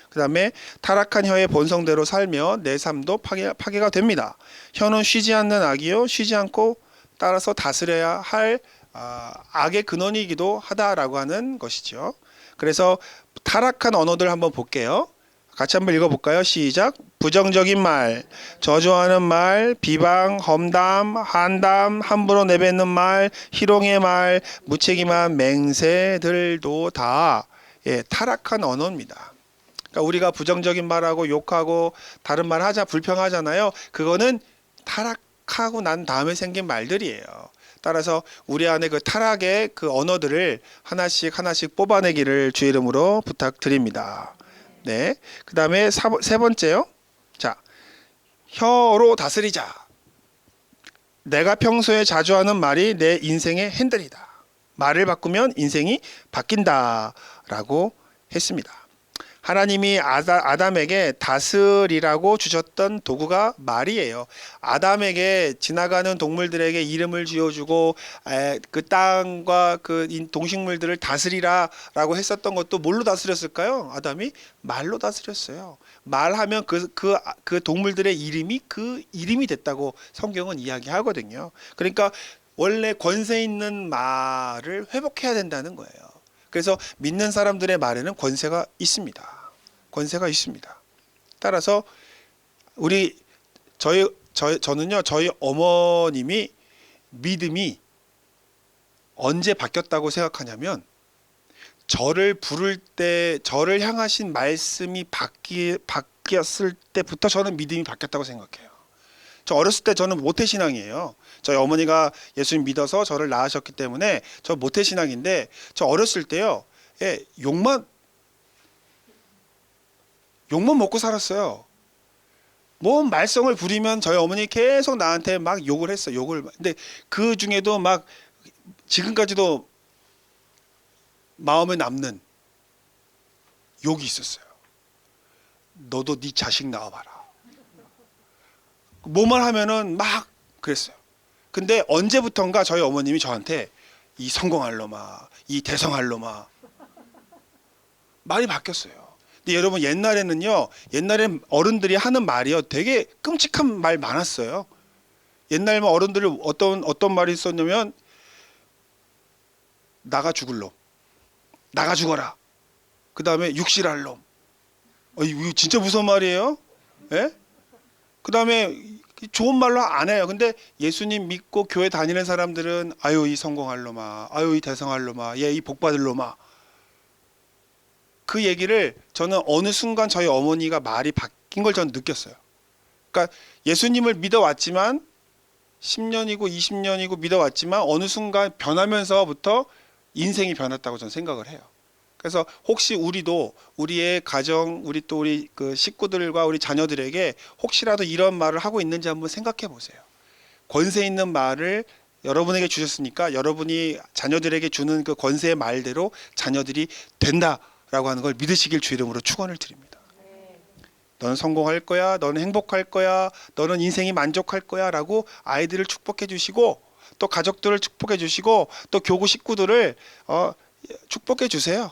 그 다음에 타락한 혀의 본성대로 살며 내 삶도 파괴가 됩니다. 혀는 쉬지 않는 악이요, 쉬지 않고 따라서 다스려야 할 악의 근원이기도 하다라고 하는 것이죠. 그래서 타락한 언어들 한번 볼게요. 같이 한번 읽어볼까요? 시작. 부정적인 말, 저주하는 말, 비방, 험담, 한담, 함부로 내뱉는 말, 희롱의 말, 무책임한 맹세들도 다 타락한 언어입니다. 그러니까 우리가 부정적인 말하고 욕하고 다른 말 하자 불평하잖아요. 그거는 타락하고 난 다음에 생긴 말들이에요. 따라서 우리 안에 그 타락의 그 언어들을 하나씩 뽑아내기를 주의 이름으로 부탁드립니다. 네. 그 다음에 세 번째요. 자, 혀로 다스리자. 내가 평소에 자주 하는 말이 내 인생의 핸들이다. 말을 바꾸면 인생이 바뀐다라고 했습니다. 하나님이 아담에게 다스리라고 주셨던 도구가 말이에요. 아담에게 지나가는 동물들에게 이름을 지어주고 그 땅과 그 동식물들을 다스리라라고 했었던 것도 뭘로 다스렸을까요? 아담이 말로 다스렸어요. 말하면 그 동물들의 이름이 그 이름이 됐다고 성경은 이야기하거든요. 그러니까 원래 권세 있는 말을 회복해야 된다는 거예요. 그래서 믿는 사람들의 말에는 권세가 있습니다. 권세가 있습니다. 따라서 저는요, 저희 어머님이 믿음이 언제 바뀌었다고 생각하냐면, 저를 부를 때 저를 향하신 말씀이 바뀌었을 때부터 저는 믿음이 바뀌었다고 생각해요. 저 어렸을 때 저는 모태신앙이에요. 저희 어머니가 예수님 믿어서 저를 낳으셨기 때문에 저 모태신앙인데, 저 어렸을 때요, 욕만 먹고 살았어요. 뭐 말썽을 부리면 저희 어머니 계속 나한테 막 욕을 했어. 근데 그 중에도 막 지금까지도 마음에 남는 욕이 있었어요. 너도 네 자식 낳아봐라. 뭐만 하면은 막 그랬어요. 근데 언제부턴가 저희 어머님이 저한테 이 성공할 놈아, 이 대성할 놈아, 말이 바뀌었어요. 근데 여러분, 옛날엔 어른들이 하는 말이요, 되게 끔찍한 말 많았어요. 옛날 어른들이 어떤 말이 있었냐면, 나가 죽을 놈, 나가 죽어라. 그 다음에 육실할 놈. 이거 진짜 무서운 말이에요. 예? 그 다음에 좋은 말로 안 해요. 근데 예수님 믿고 교회 다니는 사람들은 아유 이 성공할 놈아, 아유 이 대성할 놈아, 얘 이 복받을 놈아. 그 얘기를 저는 어느 순간 저희 어머니가 말이 바뀐 걸 저는 느꼈어요. 그러니까 예수님을 믿어왔지만 10년이고 20년이고 믿어왔지만 어느 순간 변하면서부터 인생이 변했다고 저는 생각을 해요. 그래서 혹시 우리도 우리의 가정, 우리 그 식구들과 우리 자녀들에게 혹시라도 이런 말을 하고 있는지 한번 생각해 보세요. 권세 있는 말을 여러분에게 주셨으니까 여러분이 자녀들에게 주는 그 권세의 말대로 자녀들이 된다라고 하는 걸 믿으시길 주 이름으로 축원을 드립니다. 너는 성공할 거야, 너는 행복할 거야, 너는 인생이 만족할 거야 라고 아이들을 축복해 주시고, 또 가족들을 축복해 주시고, 또 교구 식구들을 축복해 주세요.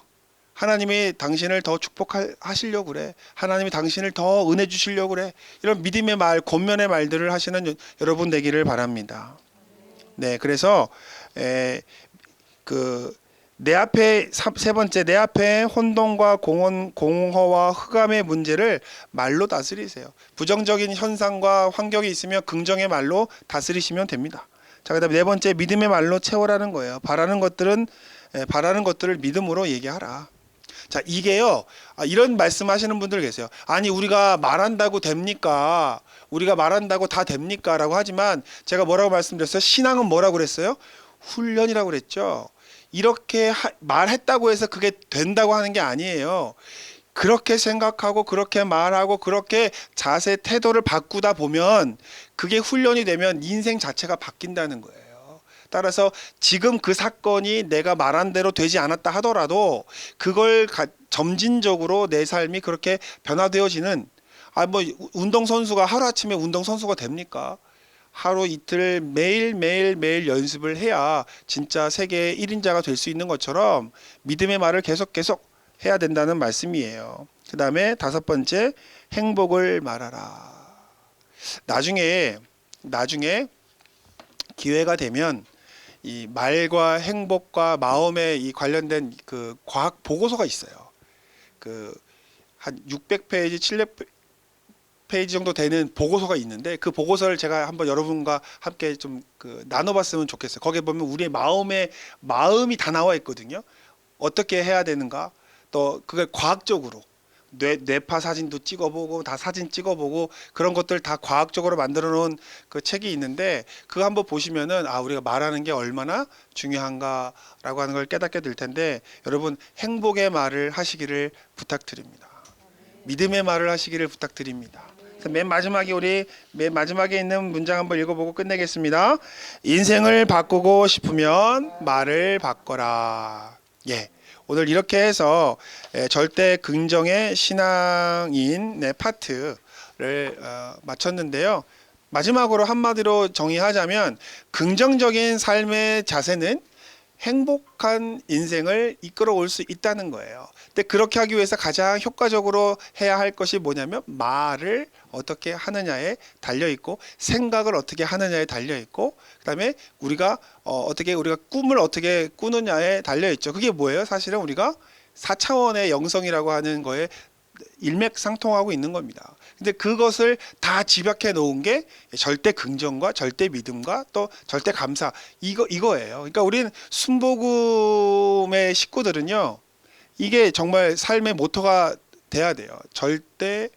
하나님이 당신을 더 축복하시려고 그래. 하나님이 당신을 더 은혜 주시려고 그래. 이런 믿음의 말, 권면의 말들을 하시는 여러분 되기를 바랍니다. 네, 그래서 내 앞에 세 번째, 내 앞에 혼돈과 공허와 흑암의 문제를 말로 다스리세요. 부정적인 현상과 환경이 있으면 긍정의 말로 다스리시면 됩니다. 자, 그다음에 네 번째, 믿음의 말로 채워라는 거예요. 바라는 것들을 믿음으로 얘기하라. 자, 이게요, 이런 말씀하시는 분들 계세요. 아니, 우리가 말한다고 됩니까? 우리가 말한다고 다 됩니까? 라고 하지만 제가 뭐라고 말씀드렸어요? 신앙은 뭐라고 그랬어요? 훈련이라고 그랬죠. 이렇게 말했다고 해서 그게 된다고 하는 게 아니에요. 그렇게 생각하고 그렇게 말하고 그렇게 자세 태도를 바꾸다 보면 그게 훈련이 되면 인생 자체가 바뀐다는 거예요. 따라서 지금 그 사건이 내가 말한 대로 되지 않았다 하더라도 그걸 점진적으로 내 삶이 그렇게 변화되어지는, 운동선수가 하루아침에 운동선수가 됩니까? 하루 이틀 매일 연습을 해야 진짜 세계 1인자가 될 수 있는 것처럼 믿음의 말을 계속 해야 된다는 말씀이에요. 그 다음에 다섯 번째, 행복을 말하라. 나중에 기회가 되면 이 말과 행복과 마음에 이 관련된 그 과학 보고서가 있어요. 그 한 600페이지, 700페이지 정도 되는 보고서가 있는데 그 보고서를 제가 한번 여러분과 함께 좀 나눠봤으면 좋겠어요. 거기에 보면 우리의 마음이 다 나와 있거든요. 어떻게 해야 되는가, 또 그걸 과학적으로 뇌파 사진도 찍어보고 다 사진 찍어보고 그런 것들 다 과학적으로 만들어 놓은 그 책이 있는데 그거 한번 보시면은 우리가 말하는 게 얼마나 중요한가라고 하는 걸 깨닫게 될 텐데, 여러분 행복의 말을 하시기를 부탁드립니다. 믿음의 말을 하시기를 부탁드립니다. 맨 마지막에 있는 문장 한번 읽어보고 끝내겠습니다. 인생을 바꾸고 싶으면 말을 바꿔라. 예. 오늘 이렇게 해서 절대 긍정의 신앙인의 파트를 마쳤는데요. 마지막으로 한마디로 정의하자면 긍정적인 삶의 자세는 행복한 인생을 이끌어올 수 있다는 거예요. 근데 그렇게 하기 위해서 가장 효과적으로 해야 할 것이 뭐냐면 말을 어떻게 하느냐에 달려 있고 생각을 어떻게 하느냐에 달려 있고 그다음에 우리가 우리가 꿈을 어떻게 꾸느냐에 달려 있죠. 그게 뭐예요? 사실은 우리가 4차원의 영성이라고 하는 거에 일맥상통하고 있는 겁니다. 근데 그것을 다 집약해 놓은 게 절대 긍정과 절대 믿음과 또 절대 감사 이거예요. 그러니까 우리는 순복음의 식구들은요. 이게 정말 삶의 모토가 돼야 돼요. 절대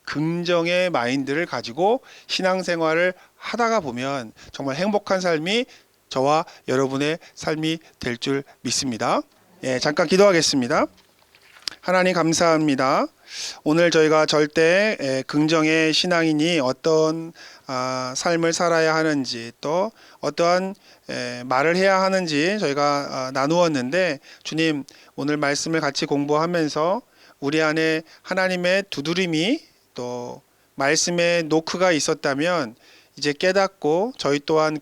긍정의 마인드를 가지고 신앙생활을 하다가 보면 정말 행복한 삶이 저와 여러분의 삶이 될 줄 믿습니다. 예, 잠깐 기도하겠습니다. 하나님 감사합니다. 오늘 저희가 절대 긍정의 신앙인이 어떤 삶을 살아야 하는지 또 어떠한 말을 해야 하는지 저희가 나누었는데 주님 오늘 말씀을 같이 공부하면서 우리 안에 하나님의 두드림이 또 말씀의 노크가 있었다면 이제 깨닫고 저희 또한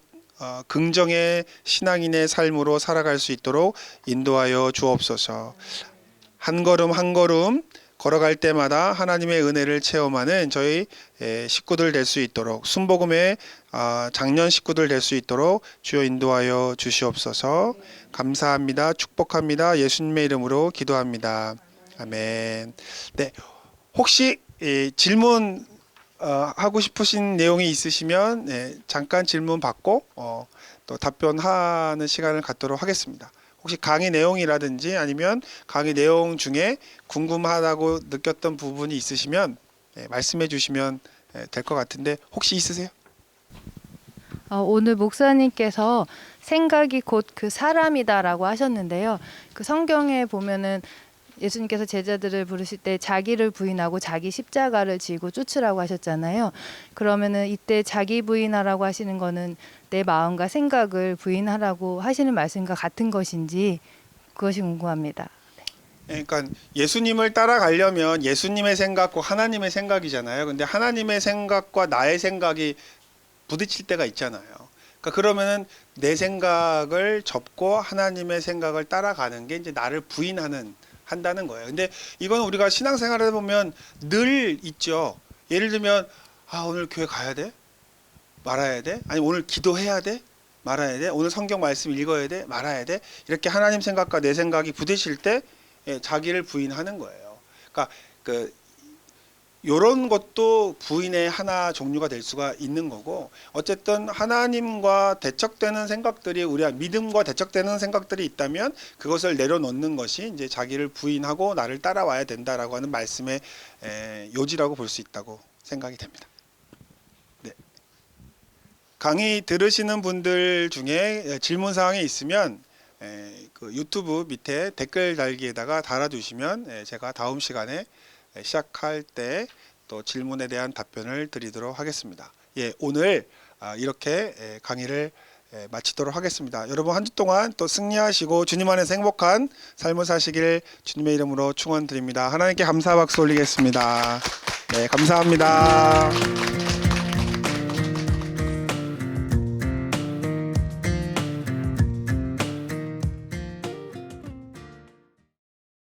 긍정의 신앙인의 삶으로 살아갈 수 있도록 인도하여 주옵소서. 한 걸음 한 걸음 걸어갈 때마다 하나님의 은혜를 체험하는 저희 식구들 될 수 있도록 순복음의 장년 식구들 될 수 있도록 주여 인도하여 주시옵소서. 감사합니다. 축복합니다. 예수님의 이름으로 기도합니다. 아멘. 네, 혹시 질문 하고 싶으신 내용이 있으시면 잠깐 질문 받고 또 답변하는 시간을 갖도록 하겠습니다. 혹시 강의 내용이라든지 아니면 강의 내용 중에 궁금하다고 느꼈던 부분이 있으시면 말씀해 주시면 될 것 같은데 혹시 있으세요? 오늘 목사님께서 생각이 곧 그 사람이다라고 하셨는데요. 그 성경에 보면은 예수님께서 제자들을 부르실 때 자기를 부인하고 자기 십자가를 지고 쫓으라고 하셨잖아요. 그러면은 이때 자기 부인하라고 하시는 거는 내 마음과 생각을 부인하라고 하시는 말씀과 같은 것인지 그것이 궁금합니다. 그러니까 예수님을 따라가려면 예수님의 생각과 하나님의 생각이잖아요. 근데 하나님의 생각과 나의 생각이 부딪힐 때가 있잖아요. 그러니까 그러면은 내 생각을 접고 하나님의 생각을 따라가는 게 이제 나를 한다는 거예요. 근데 이건 우리가 신앙생활을 보면 늘 있죠. 예를 들면 오늘 교회 가야 돼? 말아야 돼? 아니 오늘 기도해야 돼? 말아야 돼? 오늘 성경 말씀 읽어야 돼? 말아야 돼? 이렇게 하나님 생각과 내 생각이 부딪힐 때 자기를 부인하는 거예요. 그러니까 요런 것도 부인의 하나 종류가 될 수가 있는 거고 어쨌든 하나님과 대척되는 생각들이 우리가 믿음과 대척되는 생각들이 있다면 그것을 내려놓는 것이 이제 자기를 부인하고 나를 따라와야 된다라고 하는 말씀의 요지라고 볼 수 있다고 생각이 됩니다. 네. 강의 들으시는 분들 중에 질문 사항이 있으면 그 유튜브 밑에 댓글 달기에다가 달아주시면 제가 다음 시간에 시작할 때 또 질문에 대한 답변을 드리도록 하겠습니다. 예, 오늘 이렇게 강의를 마치도록 하겠습니다. 여러분 한 주 동안 또 승리하시고 주님 안에서 행복한 삶을 사시길 주님의 이름으로 축원드립니다. 하나님께 감사 박수 올리겠습니다. 네, 감사합니다.